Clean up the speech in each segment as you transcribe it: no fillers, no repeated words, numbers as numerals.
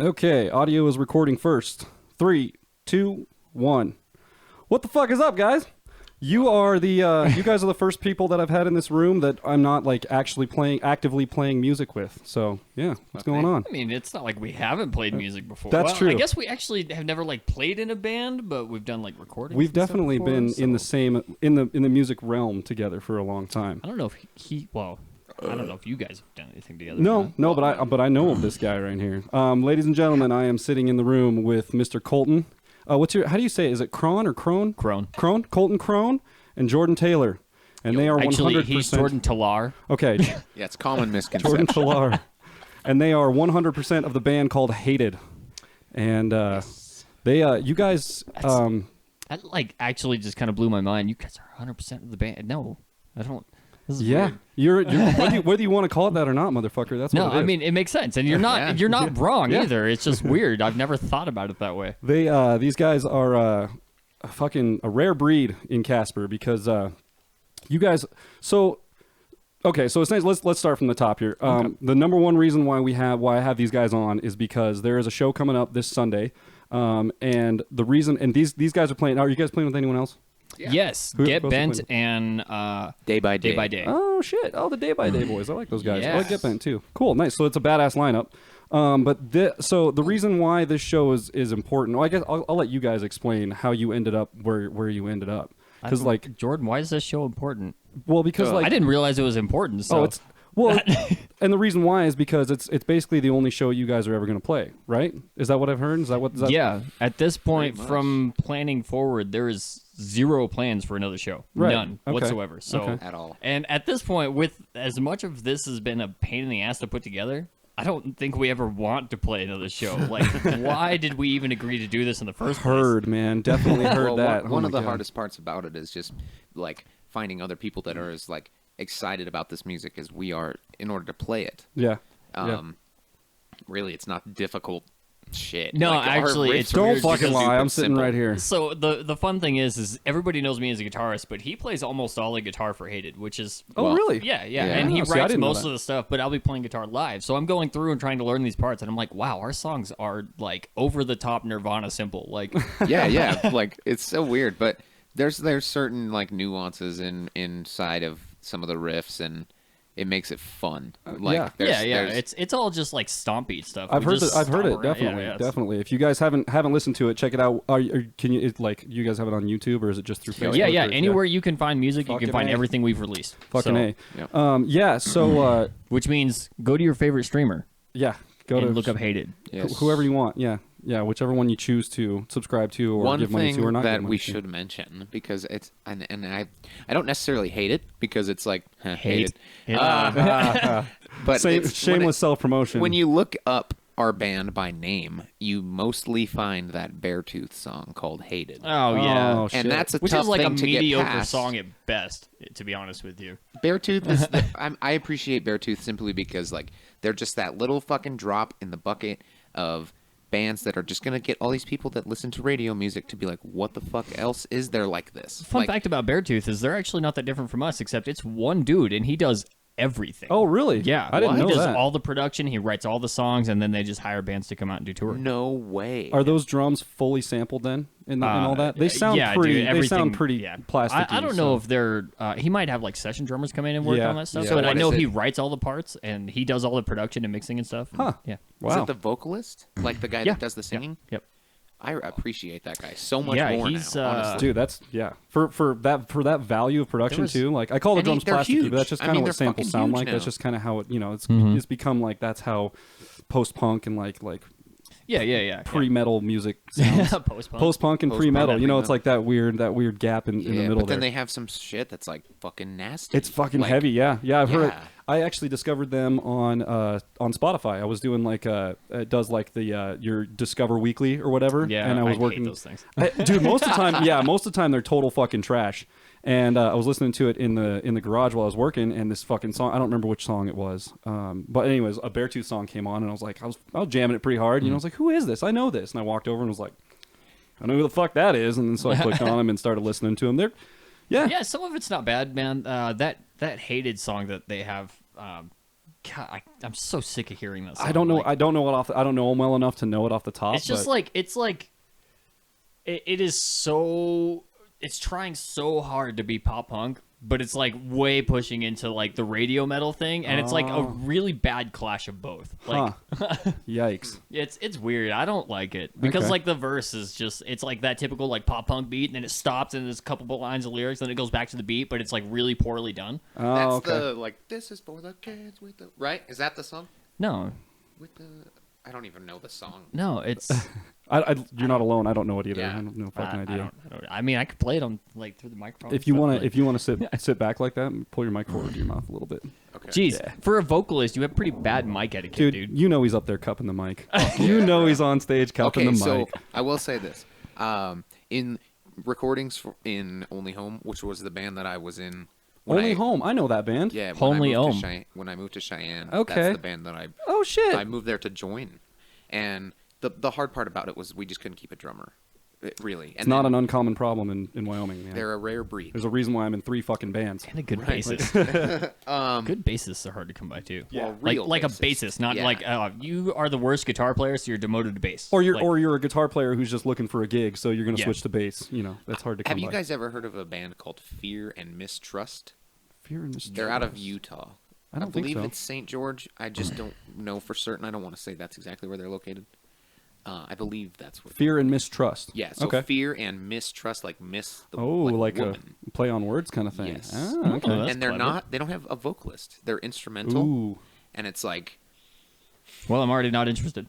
Okay, audio is recording first. 3, 2, 1. What the fuck is up, guys? You are the you guys are the first people that I've had in this room that I'm not like actively playing music with. So yeah, what's going on? I mean, it's not like we haven't played music before. That's true. I guess we actually have never like played in a band, but we've done like recordings. We've definitely been in the same in the music realm together for a long time. I don't know if I don't know if you guys have done anything together. No, but I know of this guy right here. Ladies and gentlemen, I am sitting in the room with Mr. Colton. How do you say it? Is it Krohn or Krohn? Krohn. Colton Krohn and Jordan Taylor. And they are 100%. Actually, he's Jordan Talar. Okay. Yeah, it's common misconception. Jordan Talar. And they are 100% of the band called Hated. And you guys... that like actually just kind of blew my mind. You guys are 100% of the band. No, I don't... Yeah, you're whether you want to call it that or not, motherfucker. That's what it is. I mean it makes sense, and you're not wrong either. It's just weird. I've never thought about it that way. These guys are a rare breed in Casper because you guys. So it's nice. Let's start from the top here. The number one reason why I have these guys on is because there is a show coming up this Sunday, and the reason these guys are playing. Are you guys playing with anyone else? Yeah. Yes, Get Bent and Day by Day. Oh shit! Oh, the Day by Day boys. I like those guys. Yes. I like Get Bent too. Cool, nice. So it's a badass lineup. So the reason why this show is important. Well, I guess I'll let you guys explain how you ended up where you ended up. Because like Jordan, why is this show important? Well, because I didn't realize it was important. So. And the reason why is because it's basically the only show you guys are ever going to play, right? Is that what I've heard? Is that? Yeah. At this point, from planning forward, there is zero plans for another show. Right. None whatsoever. So at all. And at this point, with as much of this has been a pain in the ass to put together, I don't think we ever want to play another show. Like, why did we even agree to do this in the first place? Heard, man. Definitely heard that. One of the hardest parts about it is just like finding other people that are as like excited about this music as we are in order to play it. Yeah. Really, it's not difficult shit. No, like, actually, it's don't weird fucking lie. I'm sitting simple. right here. So the fun thing is everybody knows me as a guitarist, but he plays almost all the guitar for Hated, which is really? Yeah, and he See, I writes didn't know most that. of the stuff. But I'll be playing guitar live, so I'm going through and trying to learn these parts, and I'm like, wow, our songs are like over the top Nirvana simple, like yeah, like it's so weird, but there's certain like nuances inside of some of the riffs and. It makes it fun. Like, It's all just like stomp beat stuff. I've heard it. Definitely. If you guys haven't listened to it, check it out. Can you you guys have it on YouTube or is it just through Facebook? Yeah. Anywhere you can find music, you can find everything we've released. Fucking A. Yep. So which means go to your favorite streamer. Yeah. Look up Hated. Yes. Whoever you want. Yeah, whichever one you choose to subscribe to or give money to or not. One thing that we should mention, because it's and I don't necessarily hate it because it's like hate it. But shameless self-promotion. When you look up our band by name, you mostly find that Beartooth song called "Hated." Oh yeah, shit. And that's which tough is like thing a to mediocre get past. song at best, to be honest with you. Beartooth is. I appreciate Beartooth simply because like they're just that little fucking drop in the bucket of bands that are just going to get all these people that listen to radio music to be like, what the fuck else is there like this? Fun fact about Beartooth is they're actually not that different from us, except it's one dude, and he does everything. Oh, really? Yeah. I didn't know He does that. all the production, he writes all the songs, and then they just hire bands to come out and do tour. No way. Are those drums fully sampled then in all that? They sound pretty. Dude, they sound pretty plastic. I don't know if they're. He might have like session drummers come in and work on that stuff, but I know he writes all the parts and he does all the production and mixing and stuff. Huh? Yeah. Wow. Is it the vocalist, like the guy that does the singing? Yep. I appreciate that guy so much more he's, now. Honestly. Dude, that's for that value of production too. Like I call the drums plasticky, but that's just kind of what samples sound like. Now. That's just kind of how it. It's become like that's how post punk and like pre-metal music sounds. Post-punk and pre-metal. It's like that weird gap in the middle. But then there. they have some shit that's like fucking nasty. It's fucking heavy. Yeah. I've heard. I actually discovered them on Spotify. I was doing like it does like the your Discover Weekly or whatever. Yeah, and I was working hate those things. Dude, most of the time they're total fucking trash. And I was listening to it in the garage while I was working, and this fucking song, I don't remember which song it was. But anyways, a Beartooth song came on, and I was like, I was jamming it pretty hard. I was like, who is this? I know this. And I walked over and was like, I know who the fuck that is. And then so I clicked on them and started listening to them. Yeah, some of it's not bad, man. That Hated song that they have, God, I'm so sick of hearing that song. I don't know. Like, I don't know it off. I don't know him well enough to know it off the top. it's just but it is so. It's trying so hard to be pop punk, but it's like way pushing into like the radio metal thing, and it's like a really bad clash of both. Like, yikes. it's weird. I don't like it because Okay. like the verse is just it's like that typical like pop punk beat, and then it stops and there's a couple of lines of lyrics, then it goes back to the beat, but it's like really poorly done. Oh, That's okay. the like. This is for the kids with the right. Is that the song? No, With the I don't even know the song. no, it's. You're not alone. I don't know it either. Yeah. I have no fucking idea. I mean, I could play it on like through the microphone. If you want to, sit back like that, and pull your mic forward to your mouth a little bit. Okay. Jeez, for a vocalist, you have pretty bad mic etiquette, dude. You know he's up there cupping the mic. You know he's on stage cupping Okay, the so mic. I will say this: in recordings in Only Home, which was the band that I was in. Only Home. I know that band. Yeah, Only Home. When I moved to Cheyenne, Okay. that's the band that Oh shit. I moved there to join, and the hard part about it was we just couldn't keep a drummer, really. It's not an uncommon problem in Wyoming, man. They're a rare breed. There's a reason why I'm in 3 fucking bands. And a good Right. bassist. Good bassists are hard to come by too. Well, like real like a bassists. bassist, not Yeah. like you are the worst guitar player, so you're demoted to bass. Or you're Like, you're a guitar player who's just looking for a gig, so you're gonna Yeah. switch to bass. You know, that's hard to come Have you by. guys ever heard of a band called Fear and Mistrust? Fear and Mistrust. They're out of Utah. I don't think believe so. it's St. George. I just don't know for certain. I don't want to say that's exactly where they're located. I believe that's where. Fear and Mistrust. Yeah. So okay. fear and mistrust, like miss the Oh, like a woman. play on words kind of thing. Yes. Ah, okay. Oh, that's And they're clever. not. They don't have a vocalist. They're instrumental. Ooh. And it's like, Well, I'm already not interested.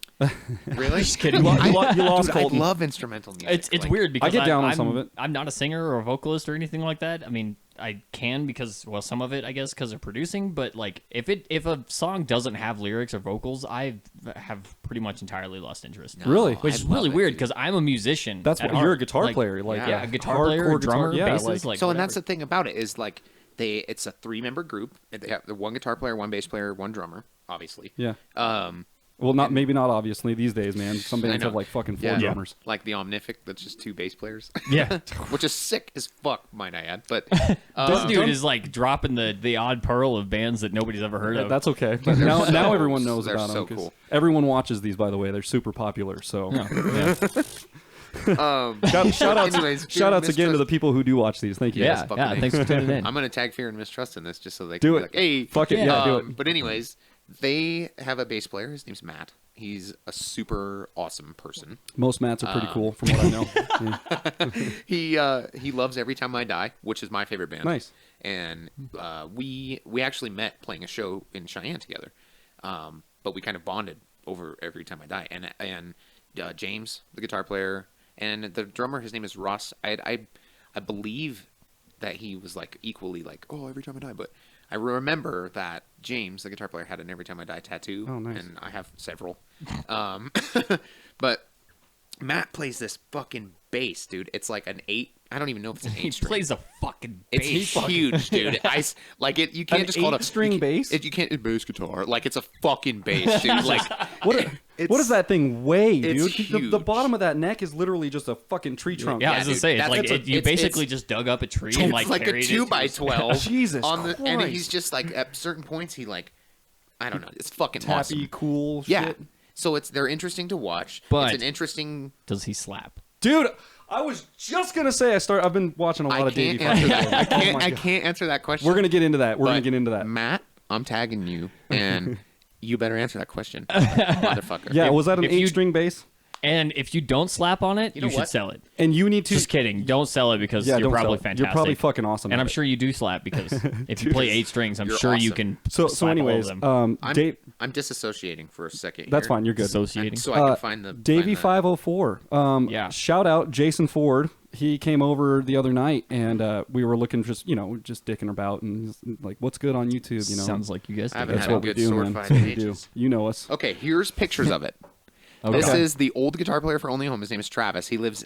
really? Just kidding. You lost Dude, Colton. I love instrumental music. It's Like, weird because get down on I'm, some of it. I'm not a singer or a vocalist or anything like that. I mean, I can because some of it I guess because of producing. But like if a song doesn't have lyrics or vocals, I have pretty much entirely lost interest. No, Really? Which I is love really it, weird dude. because I'm a musician. That's at what you're a heart. guitar Like, player. Like yeah, a guitar player, hardcore drummer, guitar- yeah, bassist, like So, and whatever. that's the thing about it is like it's a 3-member group. They have the one guitar player, one bass player, one drummer, obviously. Yeah. Um, Well, maybe not obviously these days, man. Some I bands know. have like fucking 4 Yeah. drummers. like the Omnific, that's just 2 bass players. Yeah. Which is sick as fuck, might I add. But This dude is like dropping the odd pearl of bands that nobody's ever heard of. That's okay. But now so- everyone knows they're about so them. 'Cause cool. Everyone watches these, by the way. They're super popular. So Yeah. shout outs, Anyways, Fear shout and outs again to Mistrust. the people who do watch these. Thank you. Yeah, guys. fucking thanks for tuning in. I'm gonna tag Fear and Mistrust in this just so they Do can it. be like, hey, Fuck it. Yeah, do it. But anyways, they have a bass player. His name's Matt. He's a super awesome person. Most mats are pretty cool, from what I know. Yeah. He loves Every Time I Die, which is my favorite band. Nice. And we actually met playing a show in Cheyenne together, but we kind of bonded over Every Time I Die. And James, the guitar player, and the drummer, his name is Ross. I believe that he was like equally like, oh, Every Time I Die, but I remember that James, the guitar player, had an Every Time I Die tattoo. Oh, nice. And I have several. But Matt plays this fucking bass, dude. It's like an 8. I don't even know if it's an 8 He string. plays a fucking bass. It's huge, dude. Like it. You can't An just call it a 8-string bass? You can't bass guitar. Like it's a fucking bass, dude. Like What does that thing weigh, it's dude? The huge. bottom of that neck is literally just a fucking tree trunk. Yeah, I Yeah, was gonna dude, say, it's that's- like it's- you it's- basically just dug up a tree It's and like like a carried 2 it by to- 12. Jesus on the, and Christ. he's just like at certain points he like, I don't know. It's fucking Tappy, awesome. cool Yeah. shit. So they're interesting to watch. But- it's an interesting. Does he slap? Dude, I was just going to say I've been watching a lot I of Davey can't answer fucking that. Boy. I Oh my God. can't answer that question. We're going to get into that. We're going but to get into that. Matt, I'm tagging you, and you better answer that question, motherfucker. Yeah, was that an if you- 8-string bass? And if you don't slap on it, You you, know should what? sell it. And you need to Just kidding. Don't sell it because Yeah, you're don't sell probably it. fantastic. You're probably fucking awesome And at I'm it. sure you do slap because if you Dude, play 8 strings, I'm you're sure you awesome. can. So slap all of anyways, them. Dave, I'm disassociating for a second. that's here. fine. You're good. Associating. So I can find the Davey find 504. Yeah. Shout out Jason Ford. He came over the other night and we were looking just dicking about and just, like what's good on YouTube. You know, Sounds like you guys I did haven't it. that's had a what we good do, sword man. fight That's what in we do. ages. You know us. the. Okay, here's pictures of it. Okay. This is the old guitar player for Only Home. His name is Travis. He lives.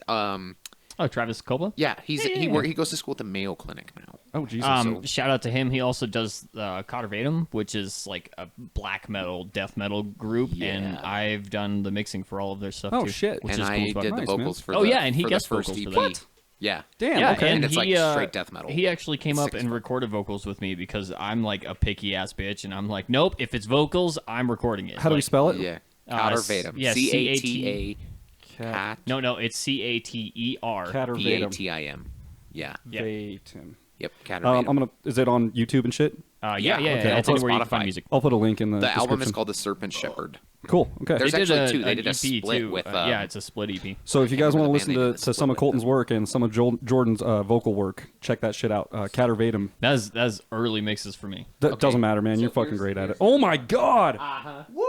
Oh, Travis Coppola? Yeah, he Yeah. he goes to school at the Mayo Clinic now. Oh Jesus. Shout out to him. He also does Cotter which is like a black metal, death metal group, and Yeah. I've done the mixing for all of their stuff Oh, too. shit. Which And is I cool as fuck. did the Nice, vocals man. for Oh, the yeah, and he for gets the first vocals EP. for that. Yeah. Damn. Yeah, okay. And it's he, like straight death metal. He actually came up Sick as and fuck. recorded vocals with me because I'm like a picky ass bitch, and I'm like, nope, if it's vocals, I'm recording it. How do we Like, spell it? Yeah. Uh, Catervatum. yeah, C-A-T-A. Cat. No, it's Cater. Catervatum. V-A-T-I-M. Yeah. Yeah. Vatum. Yep. Catervatum. I'm gonna. Is it on YouTube and shit? Yeah. Yeah, okay, It's I'll anywhere you can Spotify. find music. I'll put a link in the the description. album is called The Serpent Shepherd. Cool. Okay. There's They did actually two. They an did a EP split too. with. Yeah, it's a split EP. So if you I can't guys want to remember the listen band they did to the some split of with, Colton's though. work and some of Jordan's vocal work, check that shit out. Catervatum. That's early mixes for me. That doesn't matter, man. You're fucking great at it. Oh my god! Woo!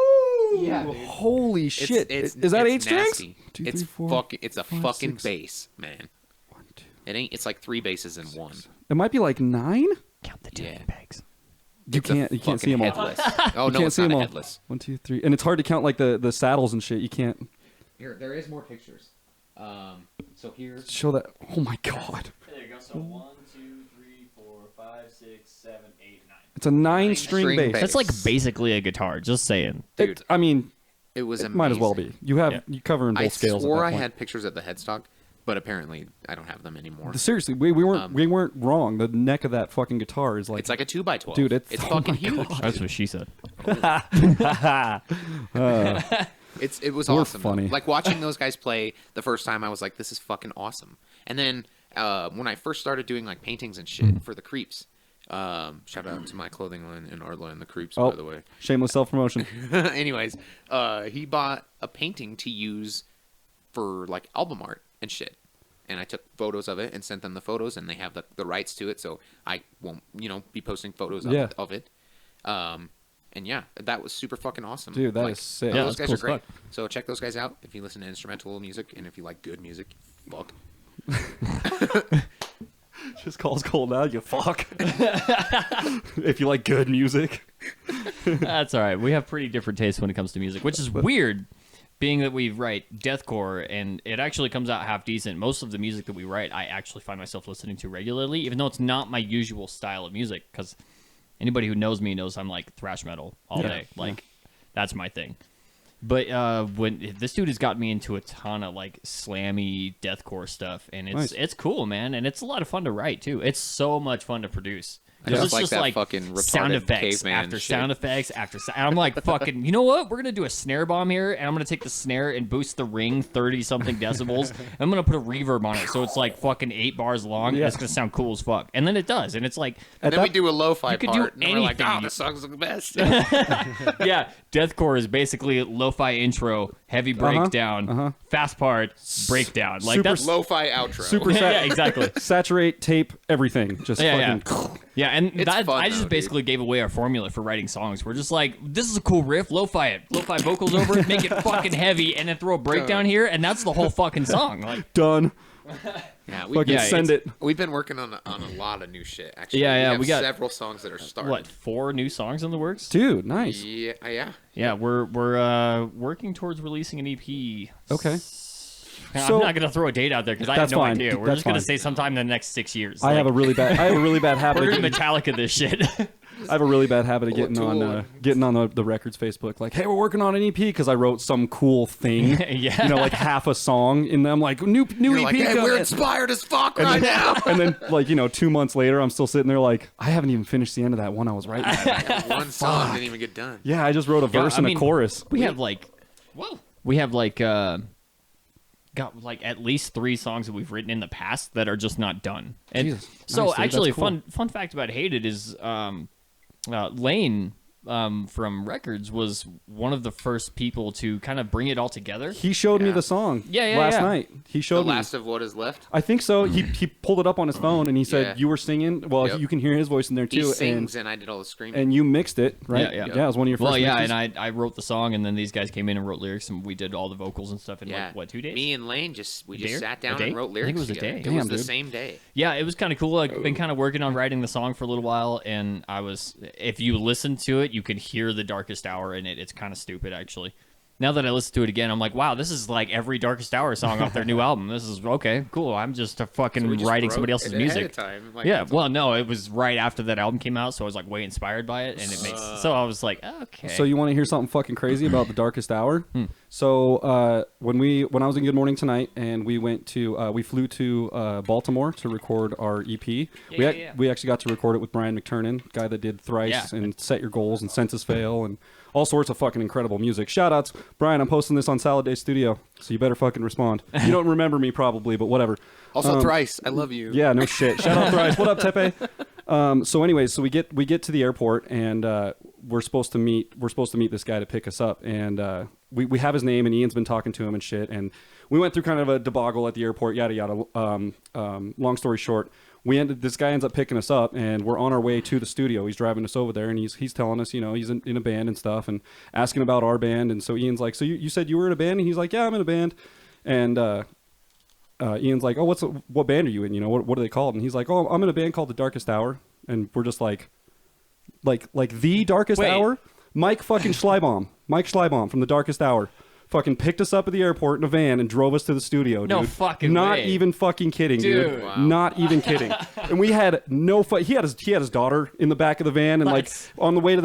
Yeah, dude. Holy shit! Is that it's 8 strings? nasty. 2, It's 3, 4, fucking. It's a 5, fucking 6, bass, man. 1, 2. It ain't. It's like 3 basses in one. It might be like 9. Count the Yeah. tuning pegs. You It's a can't see fucking them all. headless. Oh You no, can't it's see not them a all. headless. 1, 2, 3, and it's hard to count like the saddles and shit. You can't Here, there is more pictures. So here's. show that. Oh my god! There you go. So 1, 2, 3, 4, 5, 6, 7, 8, 9. It's a 9-string String bass. bass. That's like basically a guitar. Just saying. Dude. I mean, It was it amazing. might as well be. You have you cover in both I scales. swore at that I point. had pictures of the headstock, but apparently I don't have them anymore. Seriously, we weren't wrong. The neck of that fucking guitar is like It's like a 2x12. Dude, it's- it's oh fucking my huge. God. That's what she said. It was We're awesome. funny. Like watching those guys play the first time, I was like, "This is fucking awesome." And then when I first started doing like paintings and shit for the Creeps, shout out to my clothing line and art line, the Creeps, Oh. by the way. shameless self promotion. Anyways, he bought a painting to use for like album art and shit. And I took photos of it and sent them the photos, and they have the rights to it, so I won't, be posting photos Yeah. of it. And yeah, that was super fucking awesome. Dude, that is sick. Yeah, Those that's guys cool are as great. So check those guys out if you listen to instrumental music, and if you like good music, fuck. Just calls Colton out. You fuck. If you like good music. That's all right. We have pretty different tastes when it comes to music, which is weird, being that we write deathcore, and it actually comes out half decent. Most of the music that we write, I actually find myself listening to regularly, even though it's not my usual style of music, because anybody who knows me knows I'm like thrash metal all Yeah. day. Like, that's my thing. But when this dude has got me into a ton of like slammy deathcore stuff, and Nice. it's cool, man, and it's a lot of fun to write too. It's so much fun to produce. I 'Cause just it's like just that like fucking sound retarded effects caveman after shit. sound effects after sound. I'm like, fucking, you know what? We're gonna do a snare bomb here, and I'm gonna take the snare and boost the ring 30 something decibels. I'm gonna put a reverb on it, so it's like fucking 8 bars long. And Yeah. it's gonna sound cool as fuck, and then it does, and it's like, And then we do a lo-fi you could do part, and we're like, anything. "Oh, this song's the best." yeah, deathcore is basically lo-fi intro, heavy breakdown, fast part, breakdown. Like Super that's Lo-fi outro. Super yeah, exactly. saturate, tape, everything. Just Yeah, fucking. Yeah, and It's that fun, I just though, dude. basically gave away our formula for writing songs. We're just like, this is a cool riff, lo-fi it, lo-fi vocals over it, make it fucking heavy, and then throw a breakdown here, and that's the whole fucking song. Like, Done. Yeah, we, Fucking Yeah, send it. we've been working on a lot of new shit. Actually, Yeah, have we got- several songs that are starting. what, 4 new songs in the works? Dude, nice. Yeah, yeah. Yeah, we're working towards releasing an EP. Okay. I'm So- not gonna throw a date out there because I have That's no fine. idea. We're That's just gonna fine. say sometime in the next 6 years. I have a really bad habit we're of gonna getting, Metallica this shit. I have a really bad habit of getting Tool. on the records Facebook like, hey, we're working on an EP because I wrote some cool thing. Yeah. You know, like half a song, and I'm like, new You're EP. like, hey, coming." we're inspired as fuck right now. And then, like, 2 months later, I'm still sitting there like, I haven't even finished the end of that one I was writing. One song didn't even get done. Yeah, I just wrote a verse I and mean, a chorus. We have like, got like at least 3 songs that we've written in the past that are just not done. And Jesus. so Nice, dude. actually, That's cool. fun fact about Hated is Lane from Records was one of the first people to kind of bring it all together. He showed me Yeah. the song Yeah, last yeah. night. He The showed me. last of what is left. I think so. He pulled it up on his phone and he said, Yeah. you were singing. Well, Yep. you can hear his voice in there He too. sings, and I did all the screaming. And you mixed it, right? Yeah, yeah. Yeah, it was one of your first Well, yeah, mixes. and I wrote the song, and then these guys came in and wrote lyrics, and we did all the vocals and stuff in yeah, like what 2 days? Me and Lane just day? sat A down day? and wrote I lyrics think it was a together. day. It Damn, was the dude. same day. Yeah, it was kind of cool. I've been kind of working on writing the song for a little while, and if you listen to it, you can hear the darkest hour in it. It's kind of stupid, actually. Now that I listen to it again, I'm like, wow, this is like every Darkest Hour song off their new album. This is okay, cool. I'm just fucking writing somebody else's music. Yeah, well, no, it was right after that album came out, so I was like way inspired by it, and it makes. So I was like, okay. So you want to hear something fucking crazy about the Darkest Hour? So when I was in Good Morning Tonight, and we flew to Baltimore to record our EP. We actually got to record it with Brian McTurnan, guy that did Thrice and Set Your Goals and Census Fail and all sorts of fucking incredible music. Shout outs, Brian. I'm posting this on Salad Day Studio, so you better fucking respond. You don't remember me probably, but whatever. Also, Thrice, I love you. Yeah, no shit. Shout out Thrice. What up, Tepe? So anyways, so we get to the airport, and we're supposed to meet this guy to pick us up, and we have his name, and Ian's been talking to him and shit, and we went through kind of a debacle at the airport, yada yada. Long story short, this guy ends up picking us up, and we're on our way to the studio. He's driving us over there, and he's telling us, he's in a band and stuff, and asking about our band. And so Ian's like, so you said you were in a band? And he's like, yeah, I'm in a band. And Ian's like, oh, what band are you in? What are they called? And he's like, oh, I'm in a band called The Darkest Hour. And we're just like The Darkest Hour? Mike Schleibaum from The Darkest Hour fucking picked us up at the airport in a van and drove us to the studio, dude. No fucking Not way. even fucking kidding, dude. Wow. Not even kidding. And we had he had his daughter in the back of the van, and That's... like on the way to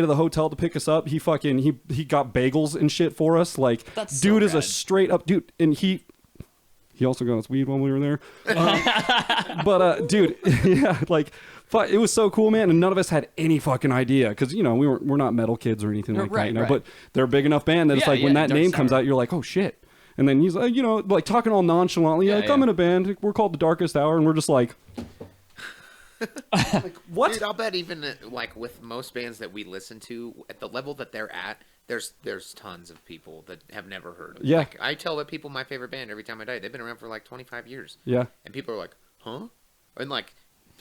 the hotel to pick us up, he got bagels and shit for us. Like, That's dude so is a rad. straight up dude, and he also got us weed when we were there. But dude, yeah, like it was so cool, man. And none of us had any fucking idea, because we're not metal kids or anything like that, right. But they're a big enough band that it's like when that name comes out, you're like, oh shit. And then he's like, like talking all nonchalantly, I'm in a band, we're called The Darkest Hour, and we're just like, like, what? Dude, I'll bet even like with most bands that we listen to, at the level that they're at, there's tons of people that have never heard of. Yeah. Like, I tell people my favorite band every time I die. They've been around for like 25 years. Yeah. And people are like, huh? And like,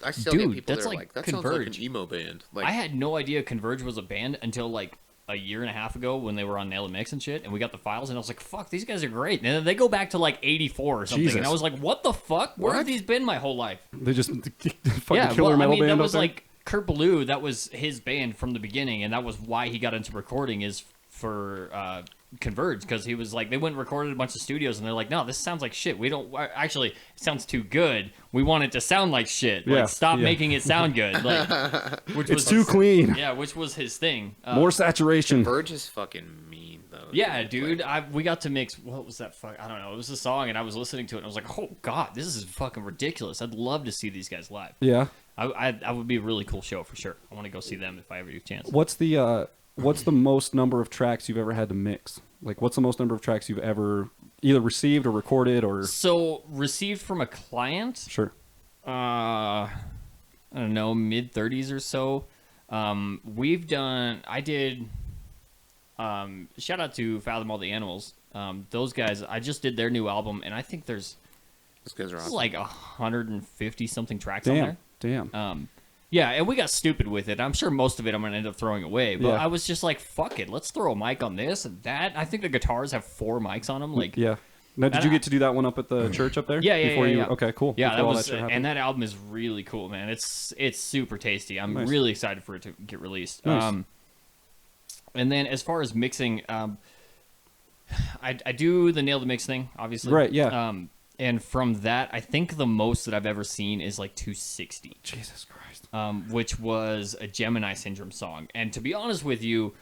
I still Dude, get people that's that are like like, that sounds like Converge. an emo band. Like, I had no idea Converge was a band until like a year and a half ago when they were on Nail and Mix and shit, and we got the files, and I was like, fuck, these guys are great. And then they go back to like 84 or something, Jesus. and I was like, what the fuck? Where have these been my whole life? They just fucking Yeah, killer well, metal I mean, band that up was there. like Kurt Ballou, that was his band from the beginning, and that was why he got into recording, is for Converge, because he was like, they went and recorded a bunch of studios, and they're like, no, this sounds like shit. We don't actually, it sounds too good. We want it to sound like shit. Like, stop making it sound good. Like, which It's was too clean. Yeah, which was his thing. More saturation. Converge is fucking mean though. Yeah, dude. We got to mix. What was that? I don't know. It was a song, and I was listening to it, and I was like, "Oh God, this is fucking ridiculous." I'd love to see these guys live. Yeah. I would be a really cool show for sure. I want to go see them if I ever get a chance. What's the most number of tracks you've ever had to mix? Like, what's the most number of tracks you've ever either received or recorded or? So received from a client. Sure. I don't know, mid-30s or so. I did. Shout out to Fathom All the Animals. Those guys, I just did their new album, and I think there's Those guys are awesome. like 150 something tracks on there. Damn. Yeah, and we got stupid with it. I'm sure most of it I'm going to end up throwing away. But Yeah. I was just like, fuck it. Let's throw a mic on this and that. I think the guitars have 4 mics on them. Like, Yeah. Now, did you get to do that one up at the church up there? Yeah. Okay, cool. Yeah, Before that all was, shit happened? and that album is really cool, man. It's super tasty. I'm Nice. really excited for it to get released. Nice. And then as far as mixing, I do the nail to mix thing, obviously. Right, yeah. And from that, I think the most that I've ever seen is like 260. Jesus Christ. Which was a Gemini Syndrome song. And to be honest with you,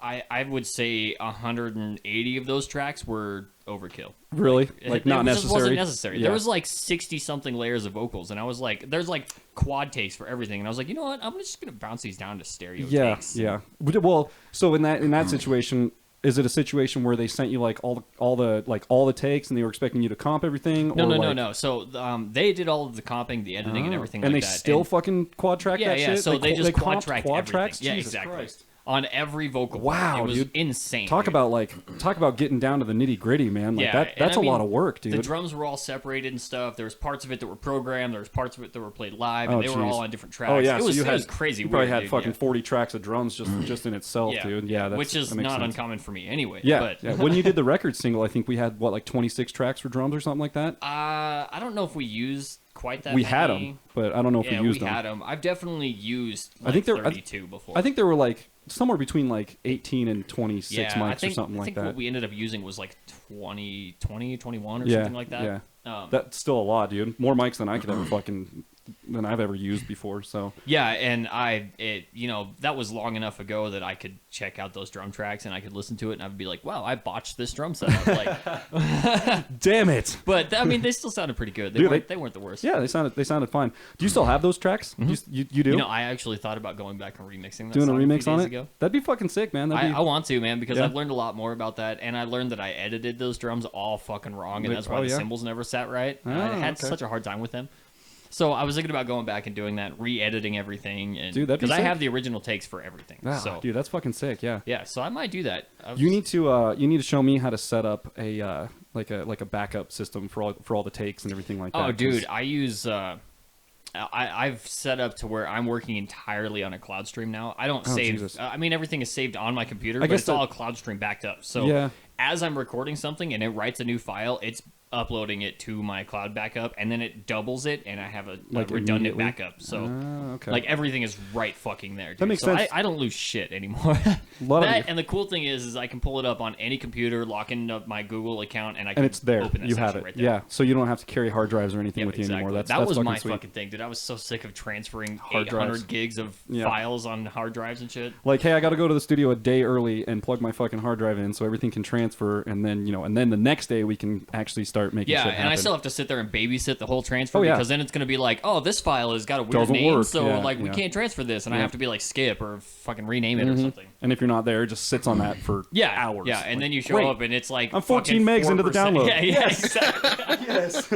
I would say 180 of those tracks were overkill. Really? Like not it necessary? just wasn't necessary. Yeah. There was like 60 something layers of vocals, and I was like, there's like quad takes for everything, and I was like, you know what? I'm just gonna bounce these down to stereo takes. Yeah. Well, so in that situation, is it a situation where they sent you like all the takes, and they were expecting you to comp everything? No. So they did all of the comping, the editing, and everything and like they that. still fucking quad track that shit? So they just quad comped tracked quad everything. tracks? Yeah, Jesus exactly. Christ. On every vocal. Wow, part. It was dude. insane. Talk dude. about getting down to the nitty gritty, man. Like Yeah, that's and a I lot mean, of work, dude. The drums were all separated and stuff. There was parts of it that were programmed. There was parts of it that were played live, and Oh, they were geez. all on different tracks. Oh yeah, it was, so it was crazy. You probably weird, had dude, fucking yeah. 40 tracks of drums just in itself, dude. Yeah, which is that makes not sense. uncommon for me anyway. Yeah, but yeah. When you did the record single, I think we had like 26 tracks for drums or something like that. I don't know if we used quite that. We many. had them, but I don't know if we used them. had them. I've definitely used. Like, I think there 32 before. I think there were like somewhere between like 18 and 26 mics or something like that. I think what we ended up using was like 20, 21 or Yeah, something like that. yeah. That's still a lot, dude. More mics than I could ever than I've ever used before. So yeah, and that was long enough ago that I could check out those drum tracks and I could listen to it and I'd be like, wow, I botched this drum setup. Like, damn it. But I mean, they still sounded pretty good. They weren't the worst. Yeah, they sounded fine. Do you still have those tracks? Mm-hmm. You do? You know, I actually thought about going back and remixing that doing a song remix few on days it. Ago. That'd be fucking sick, man. I want to, man, because Yeah. I've learned a lot more about that, and I learned that I edited those drums all fucking wrong, and that's why the cymbals never sat right. I had such a hard time with them. So I was thinking about going back and doing that, re-editing everything, and dude, that'd be because I sick. have the original takes for everything. So dude, that's fucking sick. Yeah. yeah, so I might do that. You need to show me how to set up a like a backup system for all the takes and everything like that. Oh, dude, I use I've set up to where I'm working entirely on a cloud stream now. I don't save. Jesus. I mean, everything is saved on my computer, but guess it's all cloud stream backed up. So Yeah. as I'm recording something and it writes a new file, it's uploading it to my cloud backup, and then it doubles it, and I have a redundant immediately? backup. So okay. like everything is right fucking there. Dude. That makes so sense. I don't lose shit anymore. Lot of That you- and the cool thing is I can pull it up on any computer, lock in my Google account, and I can and it's there. Open that You have section it. right there. Yeah. So you don't have to carry hard drives or anything with you exactly. anymore. That's that was fucking my sweet. fucking thing, dude. I was so sick of transferring Hard 800 drives. gigs of Yeah. files on hard drives and shit. Like, hey, I got to go to the studio a day early and plug my fucking hard drive in so everything can transfer, and then the next day we can actually start making Yeah, shit and happen. I still have to sit there and babysit the whole transfer Oh, yeah. because then it's going to be like, oh, this file has got a weird Doesn't name, work. so Yeah, like we yeah. can't transfer this, and I Yeah. have to be like skip or fucking rename it or something. And if you're not there, it just sits on that for hours. Yeah, and Like, then you show great. up and it's like I'm 14 fucking megs into the 4%. download. Yeah, exactly. Yes.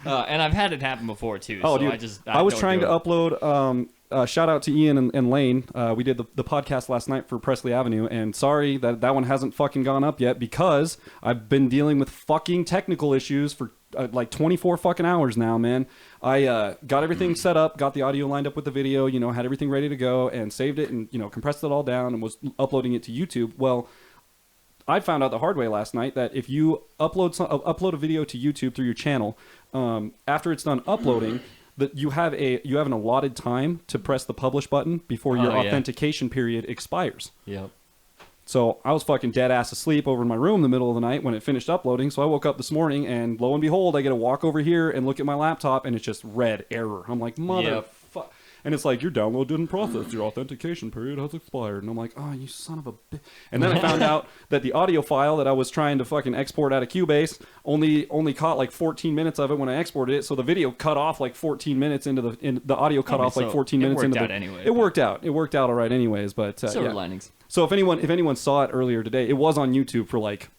And I've had it happen before too. Oh, so dude. I was trying to upload. Shout out to Ian and Lane. We did the podcast last night for Presley Avenue, and sorry that one hasn't fucking gone up yet because I've been dealing with fucking technical issues for like 24 fucking hours now, man. I got everything set up, got the audio lined up with the video, had everything ready to go, and saved it, and compressed it all down, and was uploading it to YouTube. Well, I found out the hard way last night that if you upload a video to YouTube through your channel, after it's done uploading, that you have an allotted time to press the publish button before your authentication period expires. Yep. So I was fucking dead ass asleep over in my room in the middle of the night when it finished uploading. So I woke up this morning and lo and behold, I get to walk over here and look at my laptop and it's just red error. I'm like, motherfucker. And it's like, your download didn't process. Your authentication period has expired. And I'm like, oh, you son of a bitch. And then I found out that the audio file that I was trying to fucking export out of Cubase only caught like 14 minutes of it when I exported it. So the video cut off like 14 minutes into the audio cut off like 14 minutes into the... Anyway, it worked out. It worked out all right anyways. But silver linings. So if anyone saw it earlier today, it was on YouTube for like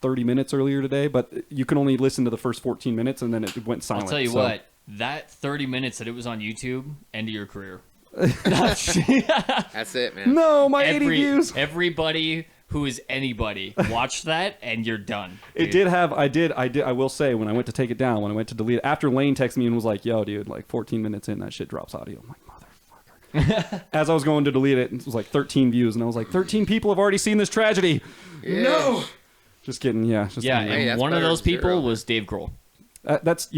30 minutes earlier today, but you can only listen to the first 14 minutes and then it went silent. I'll tell you so. what, that 30 minutes that it was on YouTube, end of your career. That's it, man. No, my 80 views. Everybody who is anybody, watch that and you're done. It did have, I will say, when I went to take it down, when I went to delete it, after Lane texted me and was like, yo, dude, like 14 minutes in, that shit drops audio. I'm like, motherfucker. As I was going to delete it, it was like 13 views, and I was like, 13 people have already seen this tragedy. Yeah. No! Just kidding, yeah. Yeah, kidding. and that's one of better those than people zero. was Dave Grohl. That's,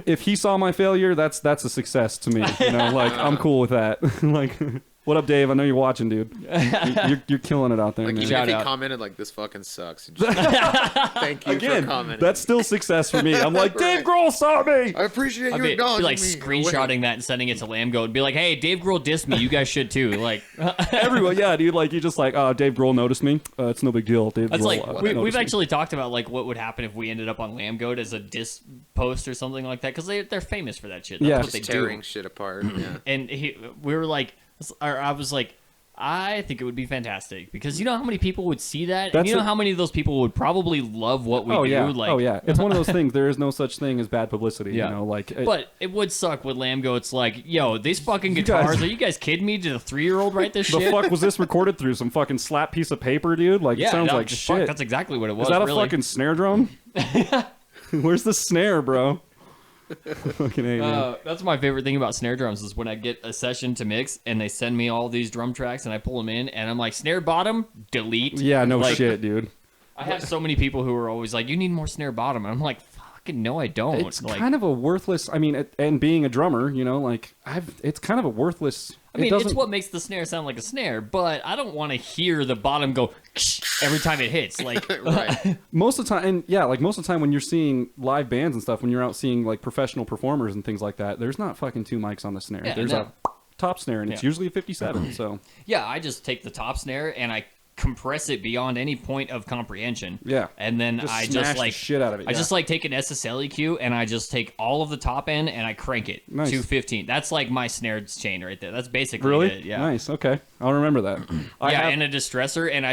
if he saw my failure, that's a success to me. Like, I'm cool with that. Like, what up, Dave? I know you're watching, dude. You're killing it out there, Like, man. even Shout if he out. commented like, this fucking sucks. Just, thank you Again, for commenting. that's still success for me. I'm like, Dave Grohl saw me. I appreciate I'd you be acknowledging like me. screenshotting that and sending it to Lambgo and be like, hey, Dave Grohl dissed me. You guys should too. Like, Everyone, yeah, dude. Like, you just like, oh, Dave Grohl noticed me. It's no big deal. Dave that's Grohl. like, noticed we've me. actually talked about like what would happen if we ended up on Lambgoat as a diss post or something like that because they're famous for that shit. That's Yeah. what Just they tearing do. shit apart. Yeah. And we were like, or I was like, I think it would be fantastic because you know how many people would see that, and you know how many of those people would probably love what we do. Yeah. Like, Oh yeah, it's one of those things. There is no such thing as bad publicity. Yeah. But it would suck with Lambgo. It's like, yo, these fucking guitars. guys- Are you guys kidding me? Did a 3-year-old write this the shit? fuck was this recorded through? Some fucking slap piece of paper, dude. Like, Yeah, it sounds no, like fuck, shit. that's exactly what it was. Is that a really. fucking snare drum? Where's the snare, bro? Fucking A, man. That's my favorite thing about snare drums is when I get a session to mix and they send me all these drum tracks and I pull them in and I'm like, snare bottom, delete. Yeah, no Like, shit, dude. I have so many people who are always like, you need more snare bottom. And I'm like, fuck. Fucking no, I don't. It's kind of a worthless. I mean, and being a drummer, you know, like it's kind of a worthless. I mean, it's what makes the snare sound like a snare, but I don't want to hear the bottom go every time it hits. Like Right. most of the time, and yeah, like most of the time when you're seeing live bands and stuff, when you're out seeing like professional performers and things like that, there's not fucking 2 mics on the snare. Yeah, There's a top snare, and it's usually a 57. So yeah, I just take the top snare and I compress it beyond any point of comprehension. Yeah. And then I smash just the like shit out of it. I just like take an SSL EQ and I just take all of the top end and I crank it Nice. to 15. That's like my snare chain right there. That's basically Really? it. Yeah. Nice. Okay. I'll remember that. And a distressor, and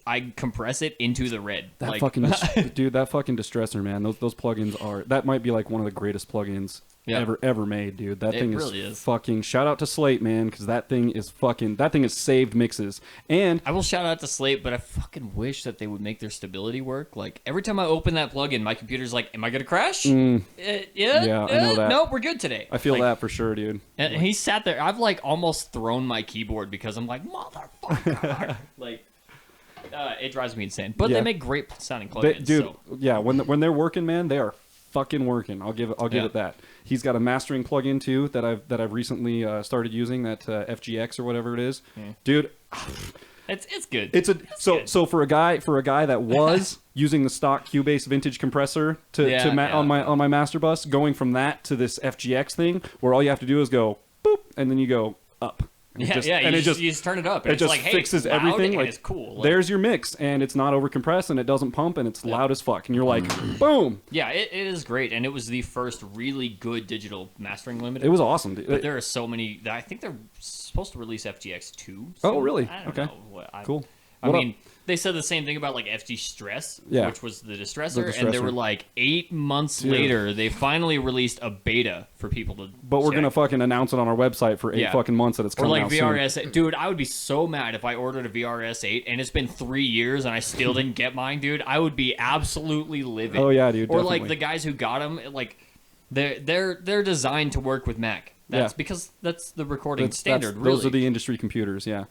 I compress it into the red. That like, fucking dude, that fucking distressor, man. Those plugins are that might be like one of the greatest plugins ever made, dude. That thing really is. fucking. Shout out to Slate, man, because that thing is saved mixes. And I will shout out to Slate, but I fucking wish that they would make their stability work. Like every time I open that plugin, my computer's like, "Am I gonna crash?" Yeah, I know that. Nope, we're good today. I feel Like, that for sure, dude. And he sat there. I've like almost thrown my keyboard because I'm like, motherfucker. Like, it drives me insane. But Yeah. they make great sounding plugins. Dude, so. yeah, when they're working, man, they are fucking working. I'll give it that. He's got a mastering plugin too that I've recently started using, that FGX or whatever it is. Dude, It's good. it's a good. so for a guy that was using the stock Cubase vintage compressor on my master bus, going from that to this FGX thing where all you have to do is go boop and then you go up. You it just turn it up. And it it's just like, hey, fixes it's loud everything. and Like, it's cool. Like, there's your mix, and it's not over compressed, and it doesn't pump, and it's loud as fuck. And you're like, boom. yeah, it is great, and it was the first really good digital mastering limiter. It was awesome. Dude. But there are so many. I think they're supposed to release FGX 2. Oh, really? I don't Okay. know. Cool. I What mean, they said the same thing about like FG Stress, Yeah. which was the distressor, The and they distressor. were like 8 months Dude. later, they finally released a beta for people to. But we're check. gonna fucking announce it on our website for 8 fucking months that it's Or coming like out soon. VRS, dude. I would be so mad if I ordered a VRS 8 and it's been 3 years and I still didn't get mine, dude. I would be absolutely livid. Oh, yeah, dude, Or like definitely. the guys who got them, like they're designed to work with Mac. That's because that's the recording standard. Really, Those are the industry computers. Yeah.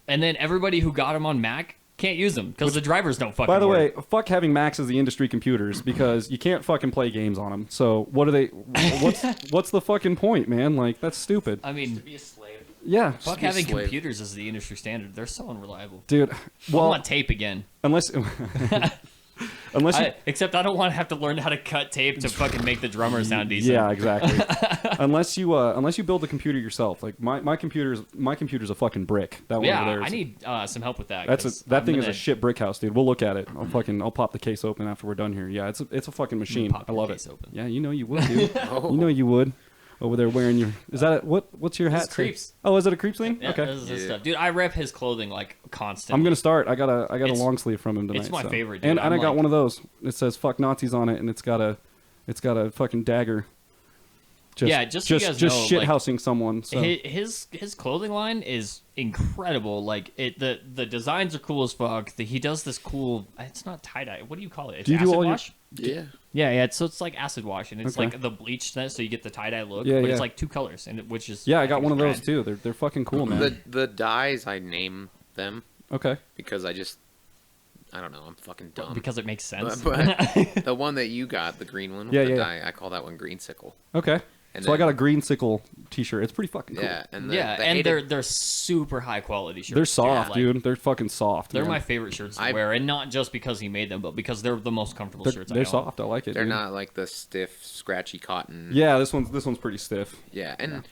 and then everybody who got them on Mac can't use them because the drivers don't fucking. By the work. way, fuck having Macs as the industry computers because you can't fucking play games on them. So what are they? What's the fucking point, man? Like that's stupid. I mean, Be a slave. Yeah, fuck be a having slave. computers as the industry standard. They're so unreliable. dude. I Well, want tape again. unless unless you, Except I don't want to have to learn how to cut tape to fucking make the drummer sound decent. yeah, exactly. unless you build the computer yourself. Like my computer's a fucking brick. That one Yeah, over there. I need some help with that. That 'cause thing I'm is a gonna shit brick house, dude. We'll look at it. I'll pop the case open after we're done here. Yeah, it's a fucking machine. pop I your love case it. open. Yeah, you know you would, dude. You know you would. Over there wearing your what's your hat? This is Creeps. Oh, is it a Creeps thing? Yeah, okay. this is his stuff. Dude, I rep his clothing like constantly. I'm gonna start. I got a It's- long sleeve from him tonight. it's my so. favorite, dude. And I'm I got like- one of those. It says "fuck Nazis" on it, and it's got a fucking dagger. Just so you guys know, shit like, housing someone. So. His clothing line is incredible. Like the designs are cool as fuck. He does this cool. It's not tie dye. What do you call it? It's Do you do acid all your- wash. Yeah. Yeah. So it's like acid wash, and it's Okay. like the bleach set, so you get the tie dye look. Yeah, but yeah. it's like 2 colors, and which is Yeah, I got think one of is those rad. too. They're fucking cool, man. The dyes, I name them Okay. because I don't know, I'm fucking dumb. because it makes sense. But the one that you got, the green one with Yeah, the yeah. dye, I call that one green sickle. Okay. And So I then- got a green sickle T-shirt. It's pretty fucking cool. Yeah, and yeah, the and hated- they're super high quality shirts. They're soft, like, dude. They're fucking soft. They're man. my favorite shirts to I- wear, and not just because he made them, but because they're the most comfortable They're, shirts. they're I own. soft. I like it. they're dude. not like the stiff, scratchy cotton. Yeah, this one's pretty stiff. Yeah, and